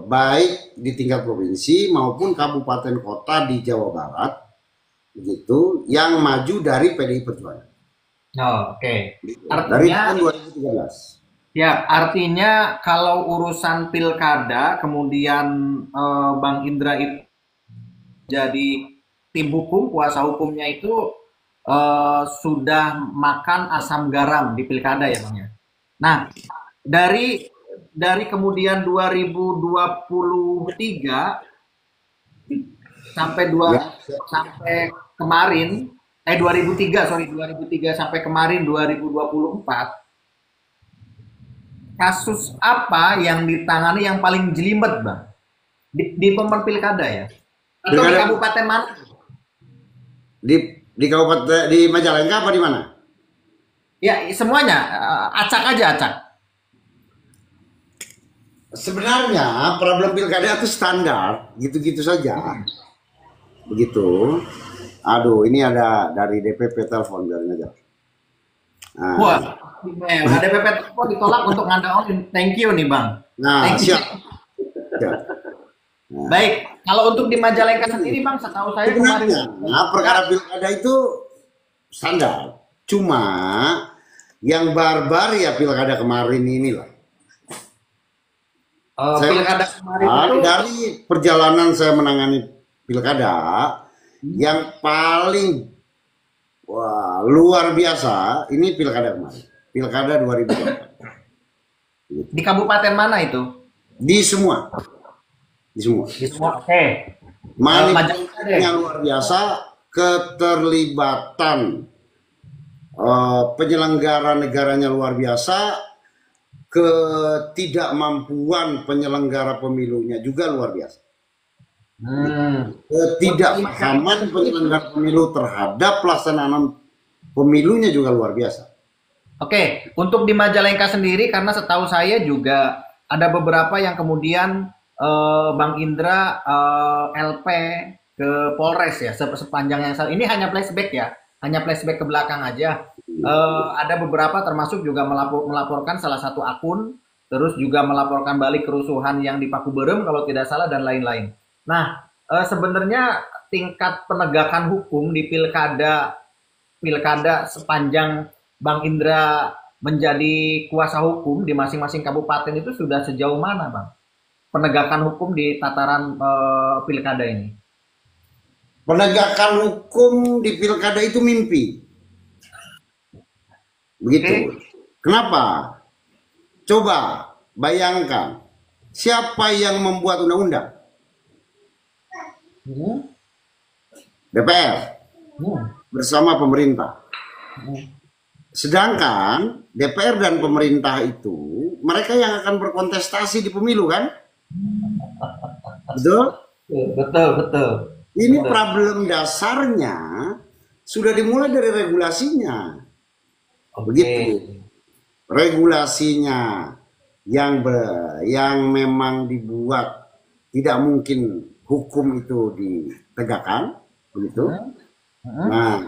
baik di tingkat provinsi maupun kabupaten kota di Jawa Barat, begitu, yang maju dari PDI Perjuangan. Oke. Dari tahun 2013. Ya, artinya kalau urusan pilkada, kemudian Bang Indra itu jadi tim hukum, kuasa hukumnya itu sudah makan asam garam di pilkada ya, Bang ya. Nah, dari kemudian 2023 sampai sampai kemarin 2003 sampai kemarin 2024, kasus apa yang ditangani yang paling jelimet, Bang? Di momen pilkada ya? Atau di kabupaten mana? Di kabupaten, di Majalengka apa di mana? Ya, semuanya. Acak aja, acak. Sebenarnya problem pilkada itu standar, gitu-gitu saja. Begitu. Aduh, ini ada dari DPP telepon, biarin aja. Wah, DPP telepon ditolak untuk ngadain. Thank you nih, Bang. Siap. Baik, kalau untuk di Majalengka sendiri, Bang, setahu saya kemarin. Perkara pilkada itu standar. Cuma yang barbar ya pilkada kemarin inilah. Pilkada kemarin itu dari perjalanan saya menangani pilkada, yang paling Wah, luar biasa. Ini pilkada kemarin. Pilkada 2024. Di kabupaten mana itu? Di semua. Di semua. Di semua. Oke. Manipulasinya luar biasa. Keterlibatan penyelenggara negaranya luar biasa. Ketidakmampuan penyelenggara pemilunya juga luar biasa. Ketidakpahaman penyelenggara pemilu terhadap pelaksanaan pemilunya juga luar biasa. Oke, untuk di Majalengka sendiri, karena setahu saya juga ada beberapa yang kemudian Bang Indra LP ke Polres ya, sepanjang yang ini hanya flashback ya, hanya flashback ke belakang aja. Ada beberapa termasuk juga melaporkan salah satu akun, terus juga melaporkan balik kerusuhan yang di Pakuberem kalau tidak salah dan lain-lain. Nah, sebenarnya tingkat penegakan hukum di pilkada sepanjang Bang Indra menjadi kuasa hukum di masing-masing kabupaten itu sudah sejauh mana, Bang? Penegakan hukum di tataran pilkada ini. Penegakan hukum di pilkada itu mimpi. Begitu. Kenapa? Coba bayangkan, siapa yang membuat undang-undang? DPR bersama pemerintah. Sedangkan DPR dan pemerintah itu mereka yang akan berkontestasi di pemilu kan? Betul? Betul. Ini problem dasarnya sudah dimulai dari regulasinya. Begitu. Regulasinya yang memang dibuat tidak mungkin hukum itu ditegakkan, begitu. Nah,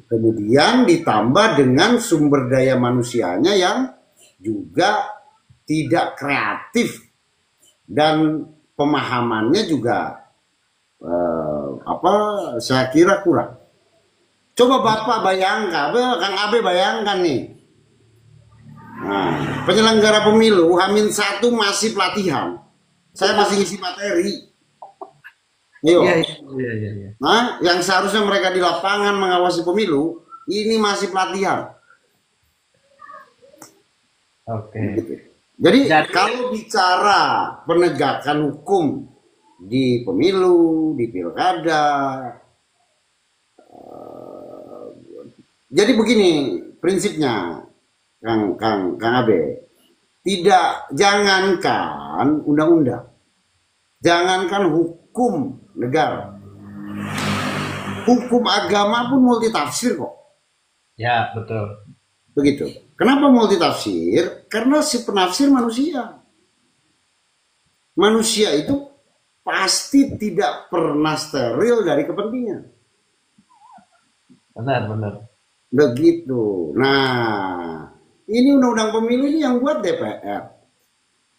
kemudian ditambah dengan sumber daya manusianya yang juga tidak kreatif dan pemahamannya juga saya kira kurang. Coba Bapak bayangkan, Kang Abe bayangkan nih. Nah, penyelenggara pemilu H-1 masih pelatihan. Saya masih ngisi materi. Iya. Nah, yang seharusnya mereka di lapangan mengawasi pemilu, ini masih pelatihan. Jadi kalau bicara penegakan hukum di pemilu, di pilkada, jadi begini prinsipnya, Kang Abe, jangankan undang-undang, jangankan hukum negara, hukum agama pun multitafsir kok. Ya, betul. Begitu. Kenapa multitafsir? Karena si penafsir manusia. Manusia itu pasti tidak pernah steril dari kepentingan. Benar. Begitu. Nah, ini undang-undang pemilu ini yang buat DPR.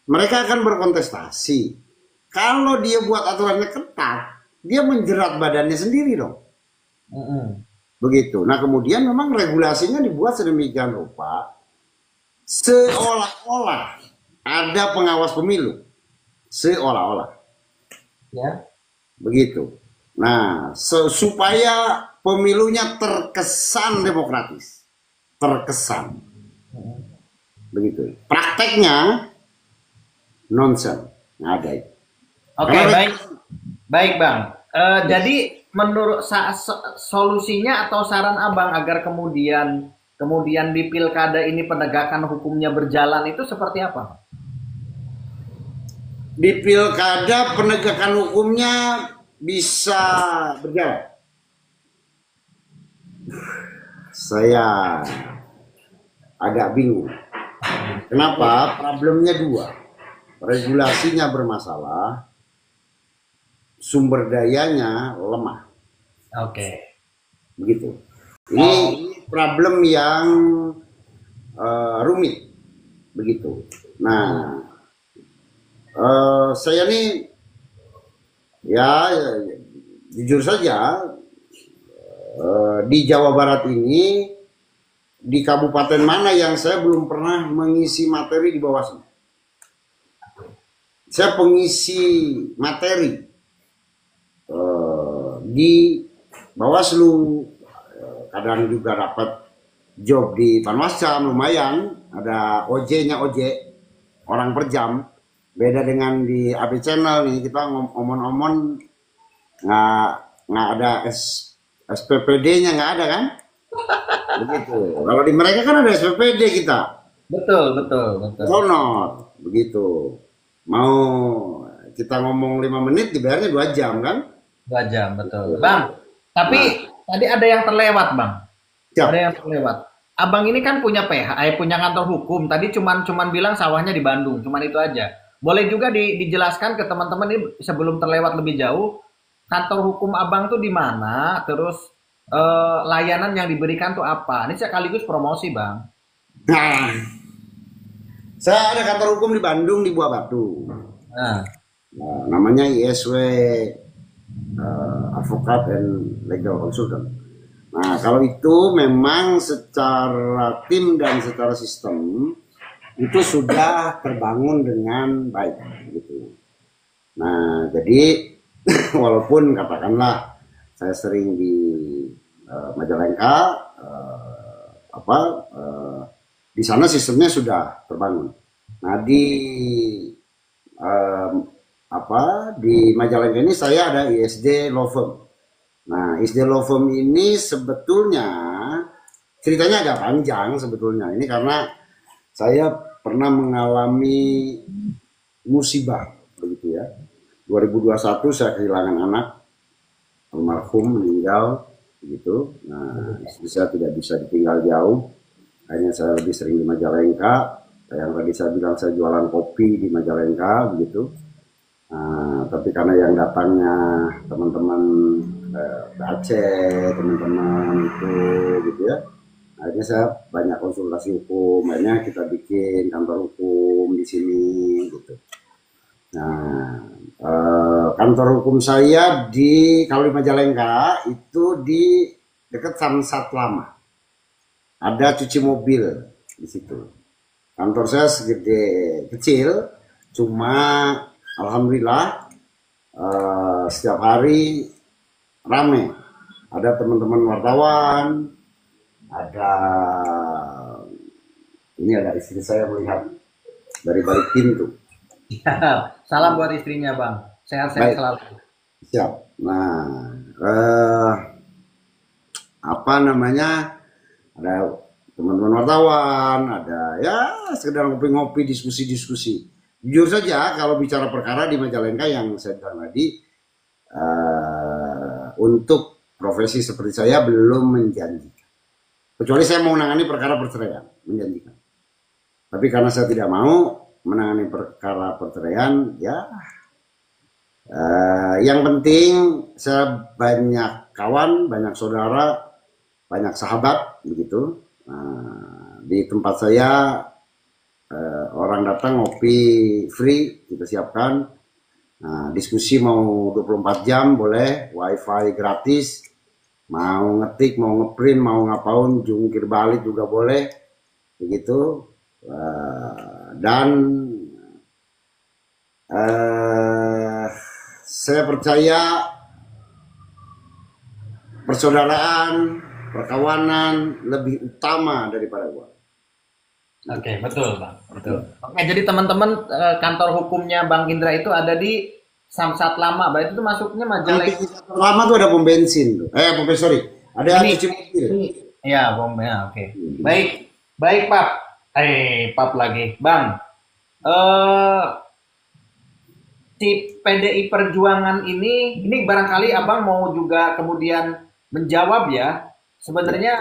Mereka akan berkontestasi. Kalau dia buat aturannya ketat, dia menjerat badannya sendiri dong. Begitu. Nah, kemudian memang regulasinya dibuat sedemikian rupa seolah-olah ada pengawas pemilu. Seolah-olah. Ya. Begitu. Nah, supaya pemilunya terkesan demokratis. Terkesan. Begitu. Prakteknya nonsen. Nggak ada itu. Oke, baik Bang. Jadi menurut solusinya atau saran Abang agar kemudian di pilkada ini penegakan hukumnya berjalan itu seperti apa? Di pilkada penegakan hukumnya bisa berjalan. Saya agak bingung. Kenapa? Problemnya dua. Regulasinya bermasalah, sumber dayanya lemah. Oke. Begitu. Ini problem yang rumit. Begitu. Nah, saya nih ya jujur saja di Jawa Barat ini, di kabupaten mana yang saya belum pernah mengisi materi di Bawaslu. Saya pengisi materi di Bawaslu, kadang juga dapat job di Panwascam lumayan, ada OJ-nya OJ, orang per jam. Beda dengan di AB Channel nih, kita omon-omon nggak ada SPPD-nya, nggak ada kan? Begitu. Kalau di mereka kan ada SPPD kita. Betul, betul, betul. Honor, begitu. Mau kita ngomong 5 menit dibayarnya 2 jam kan? 2 jam, betul. Bang, tapi tadi ada yang terlewat, Bang. Siap. Ada yang terlewat. Abang ini kan punya punya kantor hukum. Tadi cuman bilang sawahnya di Bandung, cuman itu aja. Boleh juga dijelaskan ke teman-teman ini sebelum terlewat lebih jauh, kantor hukum Abang tuh di mana? Terus layanan yang diberikan tuh apa? Ini sekaligus promosi, Bang. Nah, saya ada kantor hukum di Bandung di Buah Batu. Nah, Namanya ISW Advokat and Legal Consultant. Nah, kalau itu memang secara tim dan secara sistem itu sudah terbangun dengan baik gitu. Nah, jadi walaupun katakanlah saya sering di Majalengka, di sana sistemnya sudah terbangun. Nah, di Majalengka ini saya ada ISD Law Firm. Nah, ISD Law Firm ini sebetulnya ceritanya agak panjang sebetulnya. Ini karena saya pernah mengalami musibah begitu ya. 2021 saya kehilangan anak, almarhum meninggal begitu. Nah, istri saya tidak bisa ditinggal jauh. Akhirnya saya lebih sering di Majalengka. Yang tadi saya bilang saya jualan kopi di Majalengka begitu. Nah, tapi karena yang datangnya teman-teman Aceh, teman-teman itu gitu ya. Akhirnya saya banyak konsultasi hukum. Akhirnya kita bikin kantor hukum di sini gitu. Nah, kantor hukum saya kalau di Majalengka itu di dekat Samsat Lama. Ada cuci mobil di situ. Kantor saya kecil, cuma alhamdulillah setiap hari rame. Ada teman-teman wartawan, ini ada istri saya melihat dari balik pintu. salam buat istrinya, Bang. Sehat-sehat selalu. Siap. Nah, ada teman-teman wartawan, ada ya sekedar ngopi-ngopi, diskusi-diskusi. Jujur saja kalau bicara perkara di Majalengka yang saya bilang tadi, untuk profesi seperti saya belum menjanjikan. Kecuali saya mau menangani perkara perceraian, menjanjikan. Tapi karena saya tidak mau menangani perkara perceraian, ya yang penting saya banyak kawan, banyak saudara, banyak sahabat begitu. Di tempat saya orang datang ngopi free kita siapkan. Diskusi mau 24 jam boleh, wifi gratis, mau ngetik, mau ngeprint, mau ngapain, jungkir balik juga boleh begitu. Dan saya percaya persaudaraan, perkawanan lebih utama daripada uang. Oke, betul, Bang. Betul. Oke, jadi teman-teman kantor hukumnya Bang Indra itu ada di Samsat Lama. Berarti itu masuknya Majalengka. Lama tuh ada pom bensin tuh. Sorry. Ada cuci mobil. Iya, pomnya. Oke. Baik. Baik, Pak. Pap lagi. Bang. Si PDI Perjuangan ini barangkali Abang mau juga kemudian menjawab ya. Sebenarnya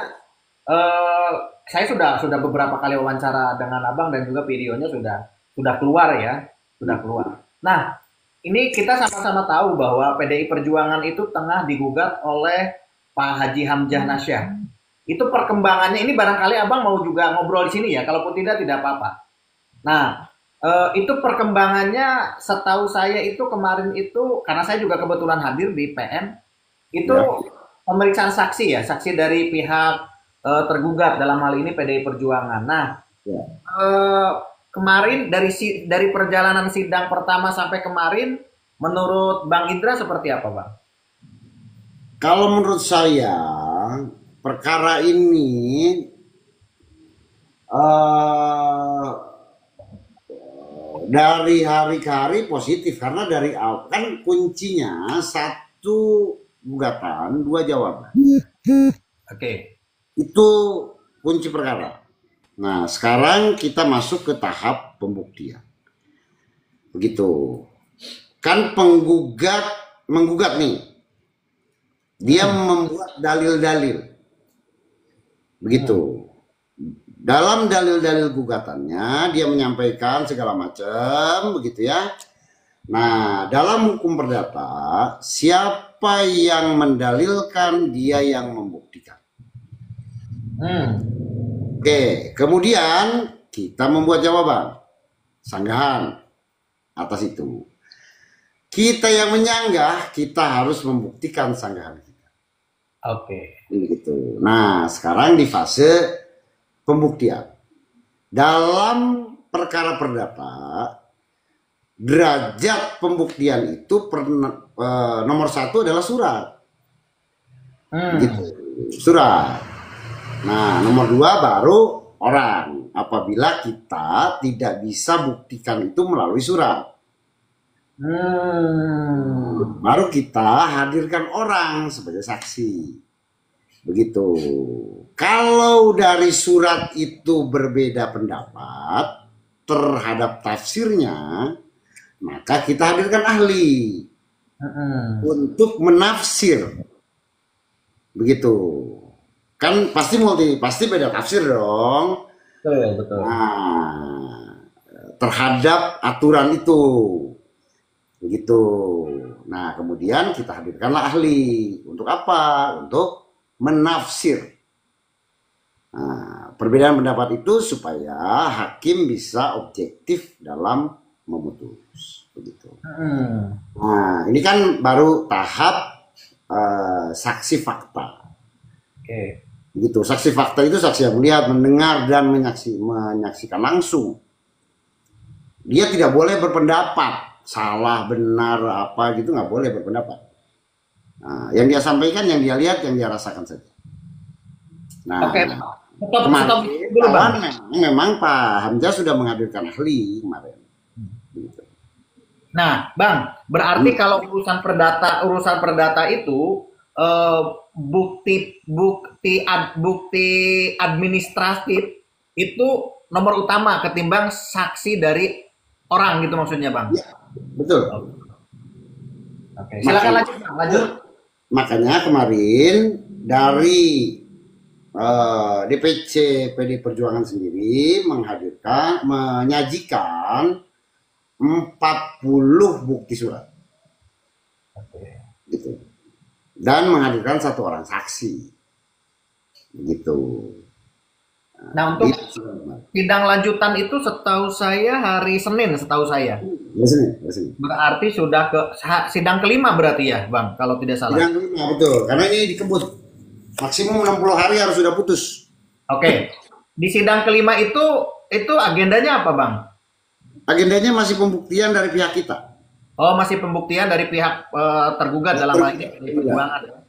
saya sudah beberapa kali wawancara dengan Abang dan juga videonya sudah keluar ya, sudah keluar. Nah, ini kita sama-sama tahu bahwa PDI Perjuangan itu tengah digugat oleh Pak Haji Hamzah Nasyah. Itu perkembangannya ini barangkali Abang mau juga ngobrol di sini ya, kalaupun tidak apa-apa. Nah, itu perkembangannya setahu saya itu kemarin itu karena saya juga kebetulan hadir di PM itu pemeriksaan saksi ya, saksi dari pihak tergugat dalam hal ini PDI Perjuangan. Nah, kemarin dari perjalanan sidang pertama sampai kemarin, menurut Bang Indra seperti apa, Bang? Kalau menurut saya, perkara ini eh, dari hari ke hari positif karena dari awal kan kuncinya satu gugatan, dua jawaban. Oke. Itu kunci perkara. Nah, sekarang kita masuk ke tahap pembuktian. Begitu. Kan penggugat menggugat nih. Dia membuat dalil-dalil. Begitu. Dalam dalil-dalil gugatannya dia menyampaikan segala macam begitu ya. Nah, dalam hukum perdata siapa yang mendalilkan dia yang membuktikan. Oke, kemudian kita membuat jawaban sanggahan atas itu. Kita yang menyanggah, kita harus membuktikan sanggahan kita. Oke. Begitu. Nah, sekarang di fase pembuktian. Dalam perkara perdata, derajat pembuktian itu nomor satu adalah surat. Gitu. Surat. Nah, nomor dua baru orang. Apabila kita tidak bisa buktikan itu melalui surat. Baru kita hadirkan orang sebagai saksi. Begitu. Kalau dari surat itu berbeda pendapat terhadap tafsirnya, maka kita hadirkan ahli untuk menafsir. Begitu. Kan pasti beda tafsir dong. Betul. Nah, terhadap aturan itu. Begitu. Nah, kemudian kita hadirkanlah ahli. Untuk apa? Untuk menafsir. Nah, perbedaan pendapat itu supaya hakim bisa objektif dalam memutus. Begitu. Nah, ini kan baru tahap saksi fakta. Oke. Begitu. Saksi fakta itu saksi yang melihat, mendengar, dan menyaksikan langsung. Dia tidak boleh berpendapat. Salah, benar, apa gitu nggak boleh berpendapat. Nah, yang dia sampaikan, yang dia lihat, yang dia rasakan saja. Nah, Oke. kemarin memang Pak Hamzah sudah menghadirkan ahli kemarin. Gitu. Nah, Bang, berarti kalau urusan perdata itu bukti administratif itu nomor utama ketimbang saksi dari orang gitu maksudnya, Bang. Ya, betul. Oke, silakan lanjut. Makanya kemarin dari DPC PD Perjuangan sendiri menyajikan 40 bukti surat. Gitu. Dan menghadirkan satu orang saksi. Begitu. Nah, untuk sidang lanjutan itu setahu saya hari Senin, setahu saya. Senin. Berarti sudah ke sidang kelima berarti ya, Bang, kalau tidak salah. Sidang kelima, betul. Karena ini dikebut. Maksimum 60 hari harus sudah putus. Oke. Di sidang kelima itu agendanya apa, Bang? Agendanya masih pembuktian dari pihak kita. Oh, masih pembuktian dari pihak tergugat dalam hal ini perjuangan.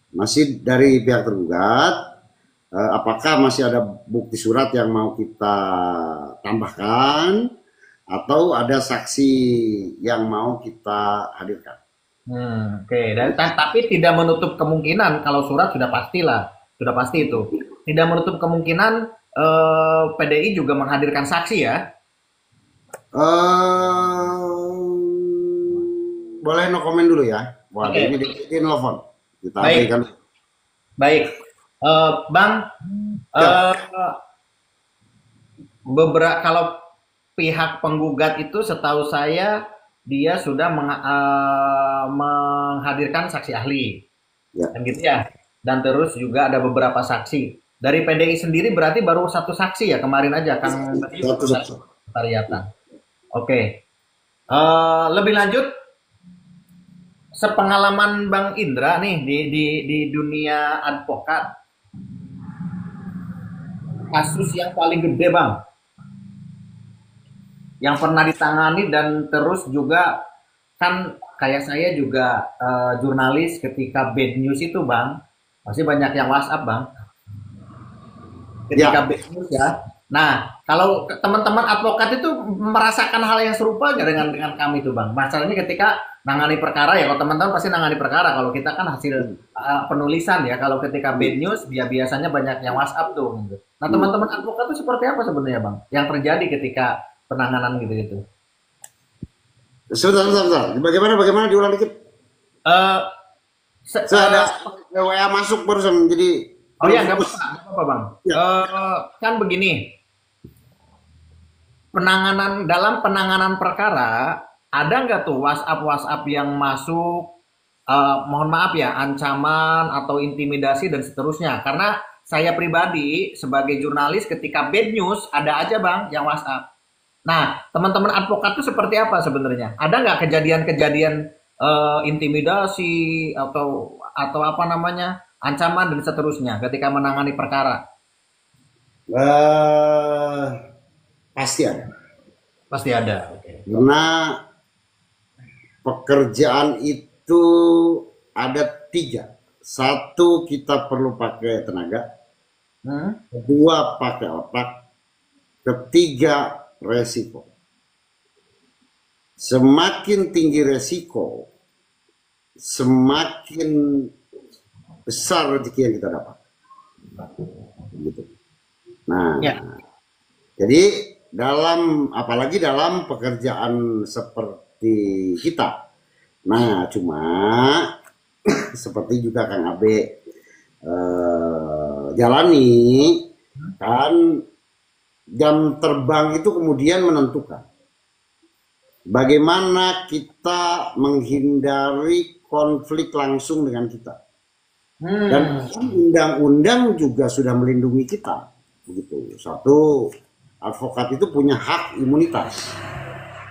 Masih dari pihak tergugat. Apakah masih ada bukti surat yang mau kita tambahkan atau ada saksi yang mau kita hadirkan? Oke. Dan tapi tidak menutup kemungkinan kalau surat sudah pastilah, sudah pasti itu. Tidak menutup kemungkinan PDI juga menghadirkan saksi ya. Boleh no komen dulu ya. Wah, Oke. ini di telepon. Kita Baik. berikan. Baik. Bang, beberapa kalau pihak penggugat itu setahu saya dia sudah menghadirkan saksi ahli, Ya. kan gitu ya. Dan terus juga ada beberapa saksi. Dari PDI sendiri berarti baru satu saksi ya kemarin aja Kang Tariatan. Oke. Lebih lanjut, sepengalaman Bang Indra nih di dunia advokat, kasus yang paling gede Bang, yang pernah ditangani dan terus juga kan kayak saya juga jurnalis ketika bad news itu Bang, Pasti banyak yang WhatsApp, Bang. Ketika Ya, bad news ya. Nah, kalau teman-teman advokat itu merasakan hal yang serupa nggak dengan kami tuh, Bang? Masalahnya ketika nangani perkara ya, kalau teman-teman pasti nangani perkara. Kalau kita kan hasil penulisan ya. Kalau ketika bad news, dia biasanya banyak yang WhatsApp tuh. Gitu. Nah, teman-teman advokat itu seperti apa sebenarnya, Bang? Yang terjadi ketika penanganan gitu-gitu? sebentar. Bagaimana diulang dikit? Eh, Saya ada WA masuk barusan, jadi oh ya, kurang fokus. nggak apa-apa, Bang. Ya. Kan begini, dalam penanganan perkara ada nggak tuh WhatsApp WhatsApp yang masuk, mohon maaf ya, ancaman atau intimidasi dan seterusnya, karena saya pribadi sebagai jurnalis ketika bad news ada aja, Bang, yang WhatsApp. Nah, teman-teman advokat itu seperti apa sebenarnya? Ada nggak kejadian-kejadian intimidasi atau apa namanya, ancaman dan seterusnya ketika menangani perkara? Eh, pasti ada. Pasti ada. Oke. Karena pekerjaan itu ada tiga. Satu, kita perlu pakai tenaga. Hmm? Kedua, pakai otak. Ketiga, resiko. Semakin tinggi resiko, semakin besar rezeki yang kita dapat. Gitu. Nah, Ya. jadi apalagi dalam pekerjaan seperti kita. Nah, cuma seperti juga Kang Abe jalani, kan jam terbang itu kemudian menentukan bagaimana kita menghindari konflik langsung dengan kita. Dan undang-undang juga sudah melindungi kita. Begitu. Satu, advokat itu punya hak imunitas.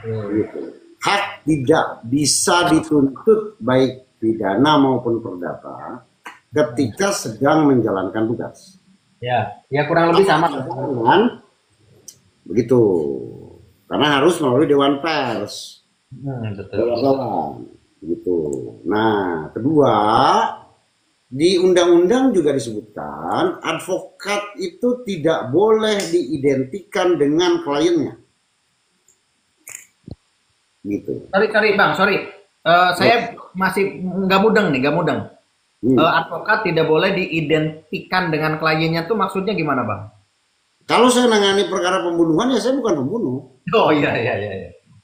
Gitu. Hak tidak bisa dituntut baik pidana maupun perdata ketika sedang menjalankan tugas. Ya, ya kurang lebih sama. Kan? Begitu. Karena harus melalui Dewan Pers. Betul. Gitu. Nah, kedua, di undang-undang juga disebutkan advokat itu tidak boleh diidentikan dengan kliennya. Gitu. Sorry Bang, sorry. Saya masih nggak mudeng nih, nggak mudeng. Advokat tidak boleh diidentikan dengan kliennya tuh maksudnya gimana, Bang? Kalau saya nangani perkara pembunuhan ya saya bukan pembunuh. Oh iya.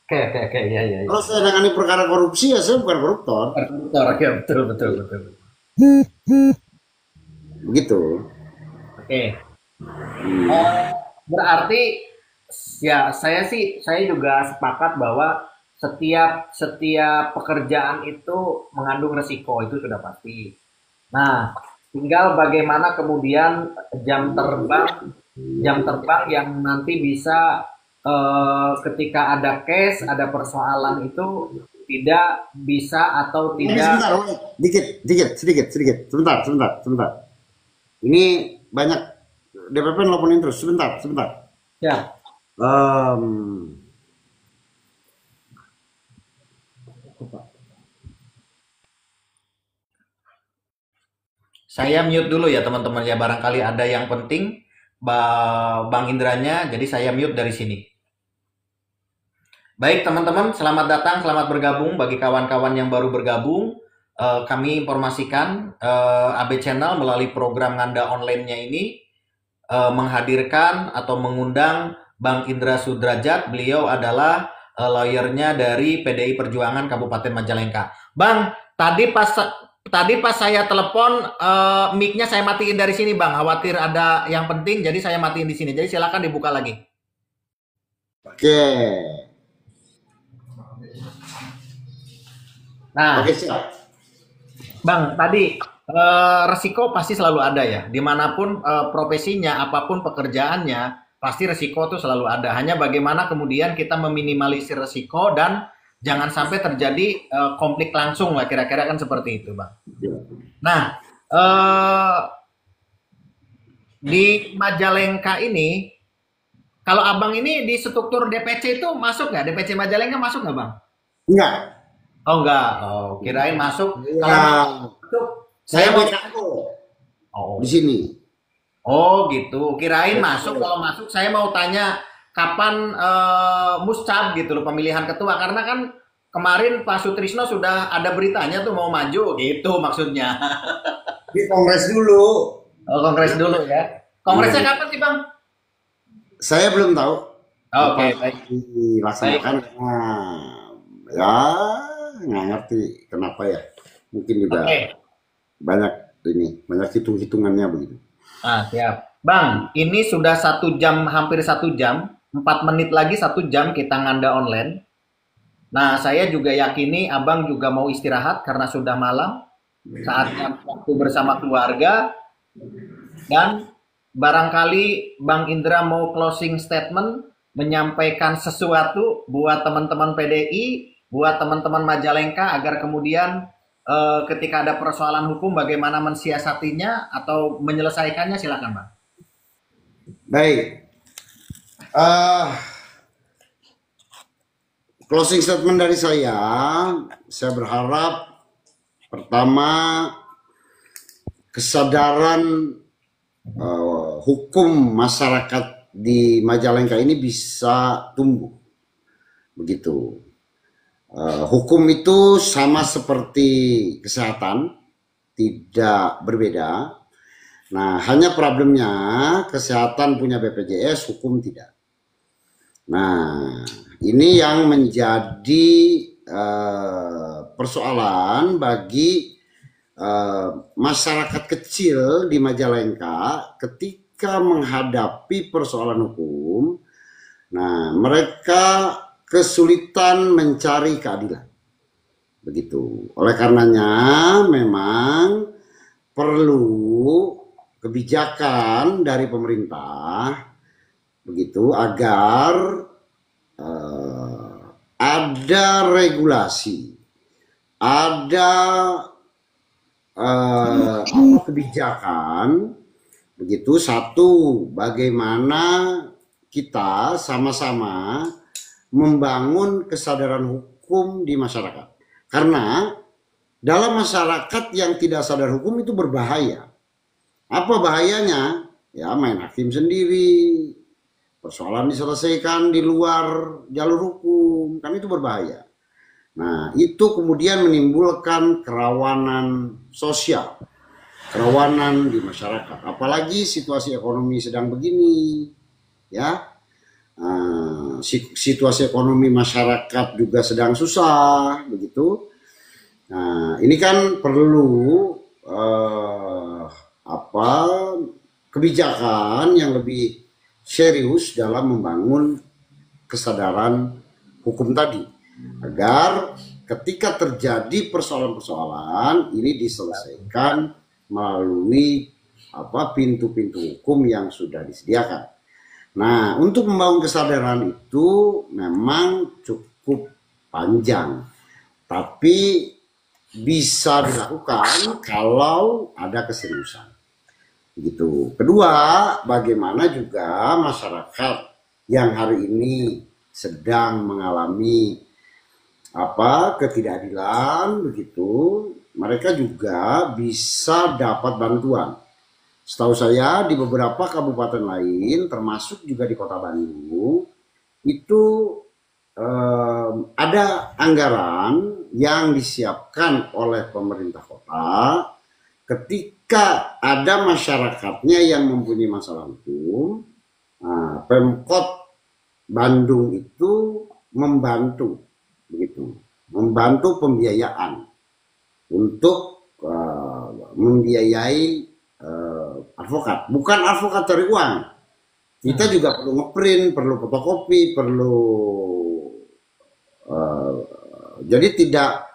Oke, iya. Kalau saya nangani perkara korupsi ya saya bukan koruptor. Koruptor, ya, betul. Begitu. Oke. Berarti ya saya juga sepakat bahwa setiap pekerjaan itu mengandung resiko, itu sudah pasti. Nah, tinggal bagaimana kemudian jam terbang yang nanti bisa ketika ada case, ada persoalan itu tidak bisa atau tidak. Sedikit. Sebentar. Ini banyak DPP nelponin terus. Sebentar. Ya. Saya mute dulu ya teman-teman ya, barangkali ada yang penting Bang Indranya, jadi saya mute dari sini. Baik teman-teman, selamat datang, selamat bergabung bagi kawan-kawan yang baru bergabung. Kami informasikan AB Channel melalui program Nganda Online-nya ini menghadirkan atau mengundang Bang Indra Sudrajat. Beliau adalah lawyernya dari PDI Perjuangan Kabupaten Majalengka. Bang, tadi pas saya telepon, mic-nya saya matiin dari sini, Bang. Khawatir ada yang penting, jadi saya matiin di sini. Jadi silakan dibuka lagi. Oke. Nah, Oke, siap. Bang, tadi resiko pasti selalu ada ya. Dimanapun profesinya, apapun pekerjaannya, pasti resiko itu selalu ada. Hanya bagaimana kemudian kita meminimalisir resiko dan jangan sampai terjadi konflik langsung lah, kira-kira kan seperti itu, Bang. Nah, di Majalengka ini, kalau Abang ini di struktur DPC itu masuk nggak? DPC Majalengka masuk nggak, Bang? Enggak. Oh, enggak. Oh, kirain masuk. Ya, Kalau masuk, saya mau BKO. di Oh. sini. Oh gitu. Kirain masuk. Kalau masuk saya mau tanya kapan muscab gitu loh pemilihan ketua karena kan kemarin Pak Sutrisno sudah ada beritanya tuh mau maju gitu maksudnya. Di kongres dulu. Oh, kongres dulu ya. Kongresnya Iya. kapan sih Bang? Saya belum tahu Oke, kapan baik. Baik. dilaksanakan. Nah, ya nggak ngerti kenapa ya. Mungkin juga Oke. banyak banyak hitung-hitungannya begitu. Ah, siap. Bang, ini sudah 1 jam, hampir 1 jam. 4 menit lagi 1 jam kita nganda online. Nah, saya juga yakini Abang juga mau istirahat karena sudah malam. Saatnya waktu bersama keluarga. Dan barangkali Bang Indra mau closing statement, menyampaikan sesuatu buat teman-teman PDI, buat teman-teman Majalengka agar kemudian ketika ada persoalan hukum bagaimana mensiasatinya atau menyelesaikannya silakan Bang. Baik, eh, closing statement dari saya berharap pertama kesadaran hukum masyarakat di Majalengka ini bisa tumbuh begitu. Hukum itu sama seperti kesehatan, tidak berbeda. Nah, hanya problemnya kesehatan punya BPJS, hukum tidak. Nah, ini yang menjadi persoalan bagi masyarakat kecil di Majalengka ketika menghadapi persoalan hukum. Nah, mereka kesulitan mencari keadilan. Begitu. Oleh karenanya memang perlu kebijakan dari pemerintah begitu agar ada regulasi, ada kebijakan begitu. Satu, bagaimana kita sama-sama membangun kesadaran hukum di masyarakat. Karena dalam masyarakat yang tidak sadar hukum itu berbahaya. Apa bahayanya? Ya main hakim sendiri, persoalan diselesaikan di luar jalur hukum, kan itu berbahaya. Nah, itu kemudian menimbulkan kerawanan sosial, kerawanan di masyarakat. Apalagi situasi ekonomi sedang begini, ya. Situasi ekonomi masyarakat juga sedang susah, begitu. Nah, ini kan perlu kebijakan yang lebih serius dalam membangun kesadaran hukum tadi, agar ketika terjadi persoalan-persoalan ini diselesaikan melalui pintu-pintu hukum yang sudah disediakan. Nah, untuk membangun kesadaran itu memang cukup panjang, tapi bisa dilakukan kalau ada keseriusan. Begitu. Kedua, bagaimana juga masyarakat yang hari ini sedang mengalami ketidakadilan begitu, mereka juga bisa dapat bantuan. Setahu saya di beberapa kabupaten lain, termasuk juga di Kota Bandung, itu ada anggaran yang disiapkan oleh pemerintah kota ketika ada masyarakatnya yang mempunyai masalah hukum. Pemkot Bandung itu membantu, begitu, membantu pembiayaan untuk membiayai advokat, bukan advokat cari uang. Kita juga perlu ngeprint, perlu fotokopi, perlu jadi tidak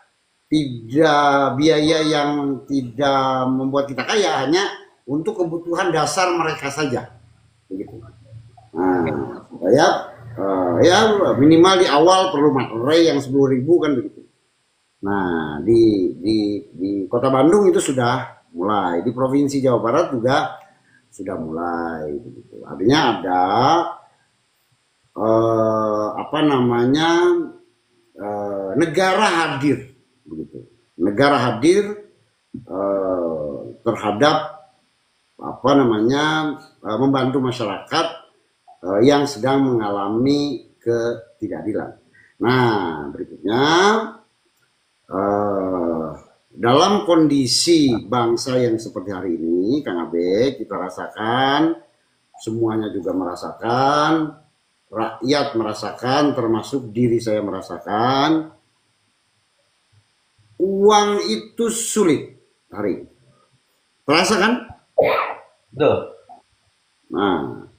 biaya yang tidak membuat kita kaya, hanya untuk kebutuhan dasar mereka saja, begitu. Nah, ya minimal di awal perlu materai yang 10.000 kan begitu. Nah, di Kota Bandung itu sudah mulai, di Provinsi Jawa Barat juga sudah mulai begitu. Artinya ada negara hadir begitu. Negara hadir terhadap apa namanya membantu masyarakat yang sedang mengalami ketidakadilan. Nah, berikutnya dalam kondisi bangsa yang seperti hari ini, Kang Abe, kita rasakan, semuanya juga merasakan, rakyat merasakan, termasuk diri saya merasakan, uang itu sulit hari ini. Terasa kan? Betul. Nah,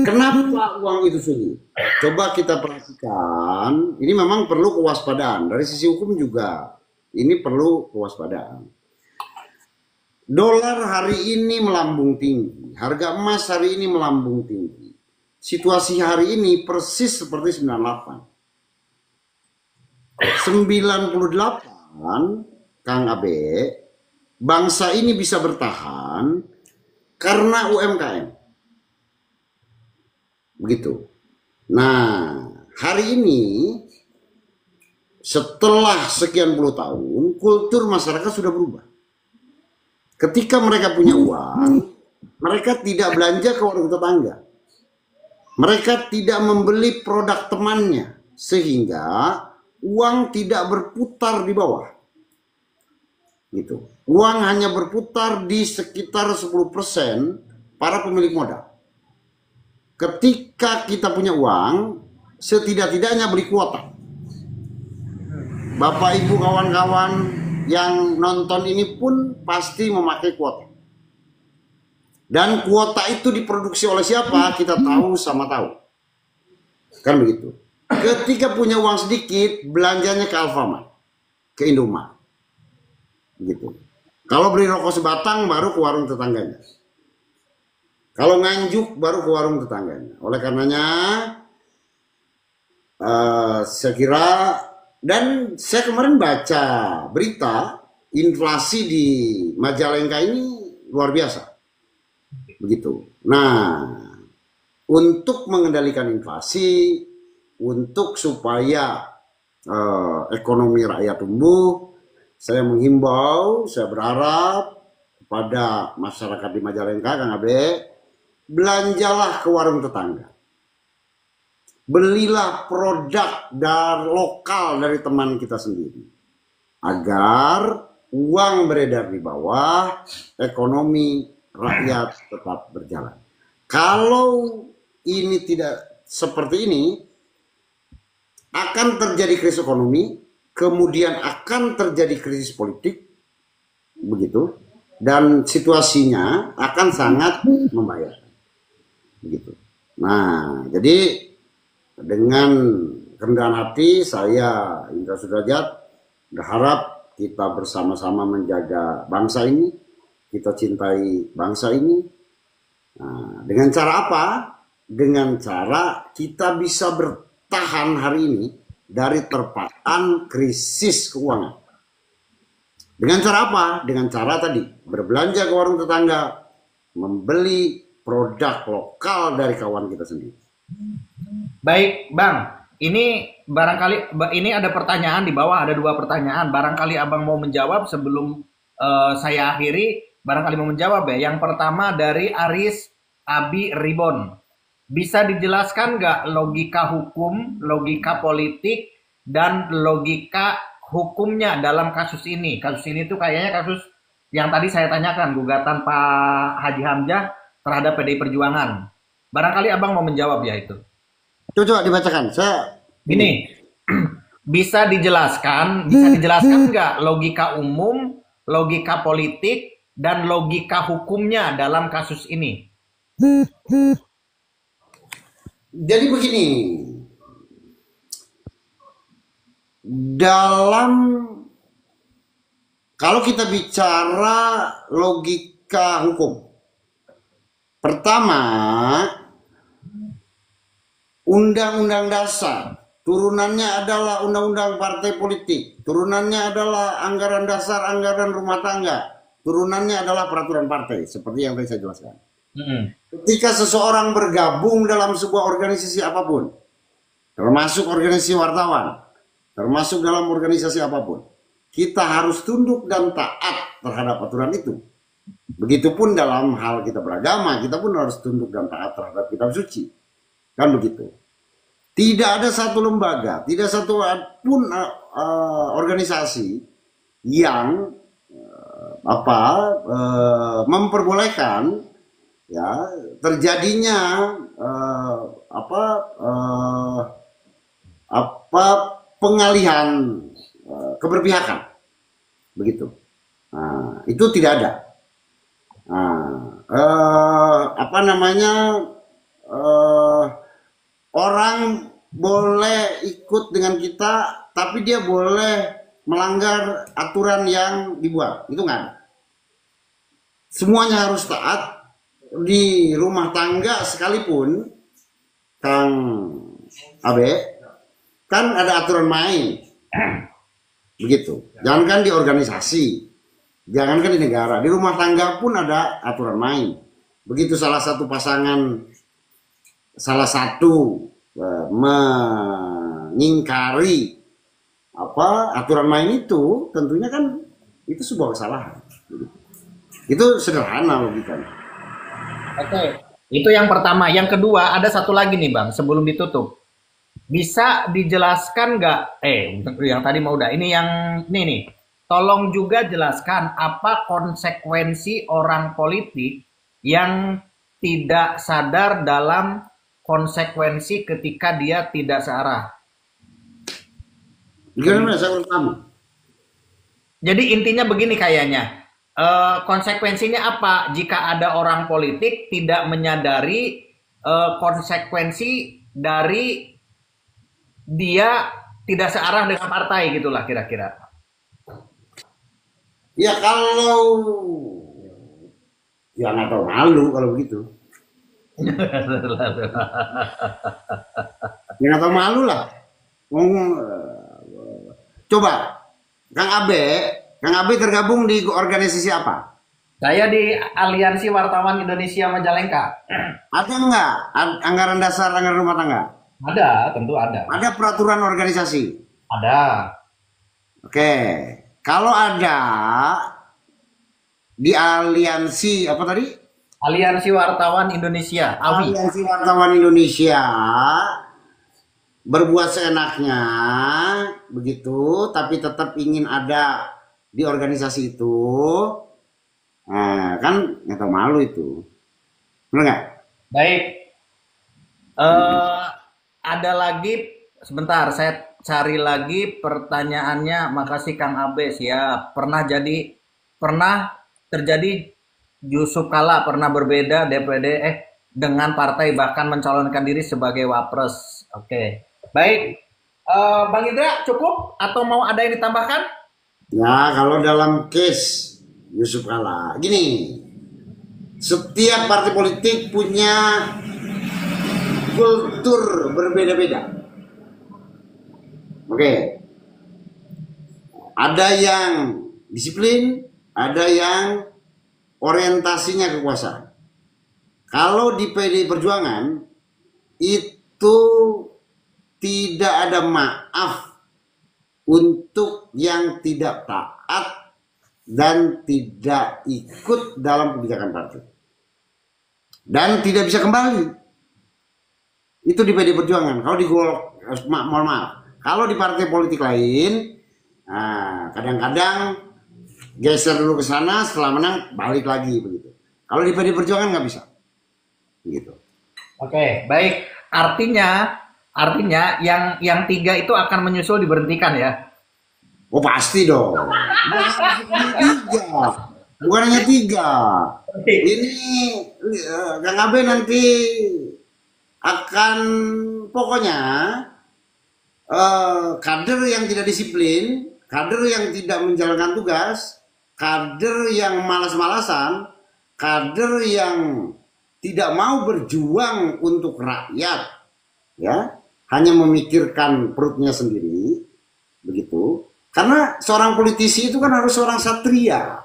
kenapa uang itu sulit? Coba kita perhatikan, ini memang perlu kewaspadaan. Dari sisi hukum juga, ini perlu kewaspadaan. Dolar hari ini melambung tinggi, harga emas hari ini melambung tinggi. Situasi hari ini persis seperti 98. 98, Kang Abe, bangsa ini bisa bertahan karena UMKM. Begitu. Nah, hari ini setelah sekian puluh tahun, kultur masyarakat sudah berubah. Ketika mereka punya uang, mereka tidak belanja ke warung tetangga. Mereka tidak membeli produk temannya, sehingga uang tidak berputar di bawah. Gitu. Uang hanya berputar di sekitar 10% para pemilik modal. Ketika kita punya uang, setidak-tidaknya beli kuota. Bapak, Ibu, kawan-kawan yang nonton ini pun pasti memakai kuota. Dan kuota itu diproduksi oleh siapa? Kita tahu sama tahu. Kan begitu. Ketika punya uang sedikit, belanjanya ke Alfamart, ke Indomaret. Gitu. Kalau beli rokok sebatang baru ke warung tetangganya. Kalau nganjuk baru ke warung tetangganya. Oleh karenanya, saya kira, dan saya kemarin baca berita inflasi di Majalengka ini luar biasa. Begitu. Nah, untuk mengendalikan inflasi, untuk supaya ekonomi rakyat tumbuh, saya menghimbau, saya berharap kepada masyarakat di Majalengka, Kang Abe, belanjalah ke warung tetangga. Belilah produk lokal dari teman kita sendiri. Agar uang beredar di bawah, ekonomi rakyat tetap berjalan. Kalau ini tidak seperti ini, akan terjadi krisis ekonomi, kemudian akan terjadi krisis politik, begitu, dan situasinya akan sangat membahayakan, begitu. Nah, jadi dengan kerendahan hati saya, Indra Sudrajat, berharap kita bersama-sama menjaga bangsa ini, kita cintai bangsa ini. Nah, dengan cara apa? Dengan cara kita bisa bertahan hari ini dari terpaan krisis keuangan. Dengan cara apa? Dengan cara tadi, berbelanja ke warung tetangga, membeli produk lokal dari kawan kita sendiri. Baik, Bang. Ini barangkali ini ada pertanyaan di bawah, ada 2 pertanyaan. Barangkali Abang mau menjawab sebelum saya akhiri. Barangkali mau menjawab ya. Yang pertama dari Aris Abi Ribon. Bisa dijelaskan nggak logika hukum, logika politik, dan logika hukumnya dalam kasus ini? Kasus ini tuh kayaknya kasus yang tadi saya tanyakan, gugatan Pak Haji Hamzah terhadap PDI Perjuangan. Barangkali Abang mau menjawab ya itu. Coba dibacakan. Gini, bisa dijelaskan nggak logika umum, logika politik, dan logika hukumnya dalam kasus ini? Jadi begini, kalau kita bicara logika hukum, pertama, Undang-Undang Dasar, turunannya adalah Undang-Undang Partai Politik, turunannya adalah Anggaran Dasar, Anggaran Rumah Tangga, turunannya adalah Peraturan Partai, seperti yang tadi saya jelaskan. Ketika seseorang bergabung dalam sebuah organisasi apapun, termasuk organisasi wartawan, termasuk dalam organisasi apapun, kita harus tunduk dan taat terhadap aturan itu. Begitupun dalam hal kita beragama, kita pun harus tunduk dan taat terhadap kitab suci. Kan begitu. Tidak ada satu lembaga, tidak satu pun organisasi yang memperbolehkan ya terjadinya pengalihan keberpihakan, begitu. Nah, itu tidak ada. Nah, orang boleh ikut dengan kita, tapi dia boleh melanggar aturan yang dibuat. Itu nggak ada. Semuanya harus taat. Di rumah tangga sekalipun, Kang Abe, kan ada aturan main. Begitu. Jangankan di organisasi, jangankan di negara, di rumah tangga pun ada aturan main. Begitu salah satu mengingkari aturan main itu, tentunya kan itu sebuah kesalahan. Itu sederhana logikanya. Oke, itu yang pertama. Yang kedua, ada satu lagi nih Bang, sebelum ditutup. Bisa dijelaskan nggak? Yang tadi mau udah. Ini yang ini nih. Tolong juga jelaskan apa konsekuensi orang politik yang tidak sadar dalam konsekuensi ketika dia tidak searah. Gimana saya kamu? Jadi intinya begini kayaknya. Konsekuensinya apa jika ada orang politik tidak menyadari konsekuensi dari dia tidak searah dengan partai gitulah kira-kira. Ya kalau ya nggak tahu malu kalau begitu. Ya nggak tahu malu lah. Coba Kang Abe tergabung di organisasi apa? Saya di Aliansi Wartawan Indonesia Majalengka. Ada nggak anggaran dasar, anggaran rumah tangga? Ada, tentu ada. Ada peraturan organisasi? Ada. Oke, kalau ada di aliansi apa tadi? Aliansi Wartawan Indonesia, AWI. Aliansi Wartawan Indonesia berbuat seenaknya begitu, tapi tetap ingin ada di organisasi itu, nah, kan nggak tahu malu itu, benar nggak? Baik, ada lagi, sebentar saya cari lagi pertanyaannya. Makasih Kang Abe, siap. Pernah terjadi Yusuf Kala pernah berbeda DPD dengan partai bahkan mencalonkan diri sebagai wapres. Oke, baik. Bang Indra cukup atau mau ada yang ditambahkan? Ya, kalau dalam case Yusuf Kala, gini, setiap partai politik punya kultur berbeda-beda. Oke, ada yang disiplin, ada yang orientasinya kekuasaan. Kalau di PDI Perjuangan itu tidak ada maaf untuk yang tidak taat dan tidak ikut dalam kebijakan partai dan tidak bisa kembali. Itu di PDI Perjuangan. Kalau di mohon maaf, kalau di partai politik lain, kadang-kadang geser dulu ke sana, setelah menang balik lagi begitu. Kalau di PDI Perjuangan nggak bisa, gitu. Oke, baik. Artinya yang 3 itu akan menyusul diberhentikan ya? Oh pasti dong. Bukan hanya 3. Ini Kang Abe nanti akan pokoknya kader yang tidak disiplin, kader yang tidak menjalankan tugas, kader yang malas-malasan, kader yang tidak mau berjuang untuk rakyat, ya, hanya memikirkan perutnya sendiri, begitu. Karena seorang politisi itu kan harus seorang satria.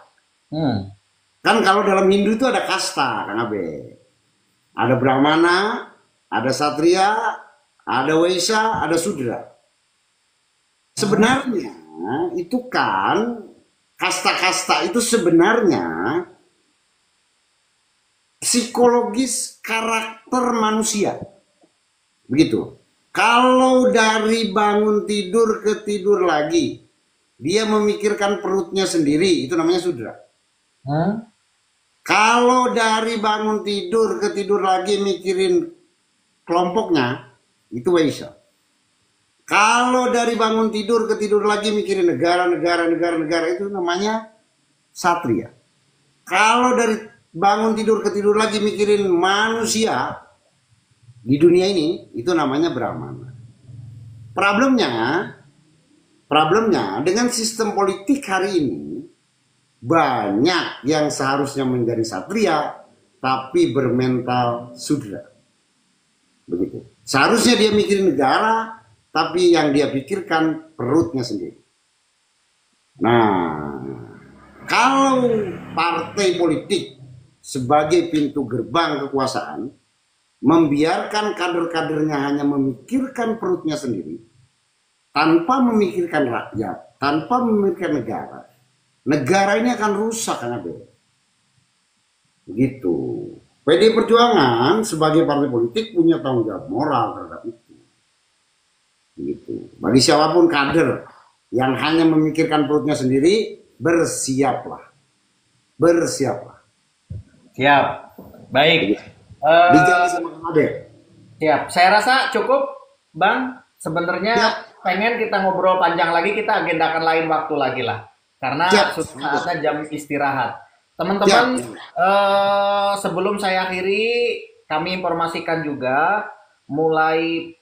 Kan kalau dalam Hindu itu ada kasta, Kang Abe. Ada Brahmana, ada Satria, ada Waisya, ada Sudra. Sebenarnya itu kan kasta-kasta itu sebenarnya psikologis karakter manusia. Begitu. Kalau dari bangun tidur ke tidur lagi, dia memikirkan perutnya sendiri, itu namanya sudra. Kalau dari bangun tidur ke tidur lagi mikirin kelompoknya, itu Waisya. Kalau dari bangun tidur ke tidur lagi mikirin negara, itu namanya Satria. Kalau dari bangun tidur ke tidur lagi mikirin manusia di dunia ini, itu namanya Brahmana. Problemnya dengan sistem politik hari ini, banyak yang seharusnya menjadi Satria tapi bermental Sudra. Begitu. Seharusnya dia mikirin negara, tapi yang dia pikirkan perutnya sendiri. Nah, kalau partai politik sebagai pintu gerbang kekuasaan membiarkan kader-kadernya hanya memikirkan perutnya sendiri, tanpa memikirkan rakyat, tanpa memikirkan negara, negara ini akan rusak, Kang Ade. Begitu. PDI Perjuangan sebagai partai politik punya tanggung jawab moral terhadap itu. Gitu. Bagi siapapun kader yang hanya memikirkan perutnya sendiri, bersiaplah. Siap. Baik. Dijaga sama Kang Ade. Siap. Saya rasa cukup, Bang. Sebenarnya pengen kita ngobrol panjang lagi, kita agendakan lain waktu lagi lah. Karena sudah saatnya jam istirahat. Teman-teman, sebelum saya akhiri, kami informasikan juga mulai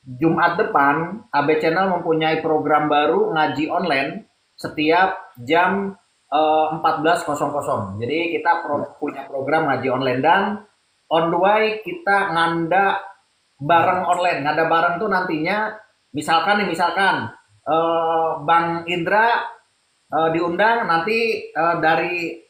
Jumat depan, AB Channel mempunyai program baru ngaji online setiap jam 14.00. Jadi kita punya program ngaji online, dan on the way kita nganda bareng online. Nganda bareng tuh nantinya misalkan Bang Indra diundang, nanti dari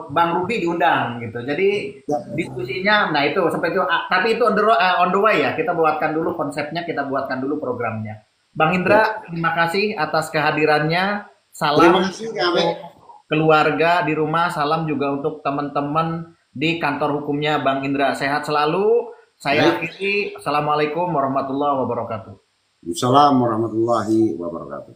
Bang Ruby diundang gitu. Jadi diskusinya, nah itu sampai itu. Tapi itu on the way ya. Kita buatkan dulu konsepnya, kita buatkan dulu programnya. Bang Indra, terima kasih atas kehadirannya. Salam untuk keluarga di rumah. Salam juga untuk teman-teman di kantor hukumnya Bang Indra. Sehat selalu. Saya akhiri. Assalamualaikum warahmatullahi wabarakatuh. Assalamualaikum warahmatullahi wabarakatuh.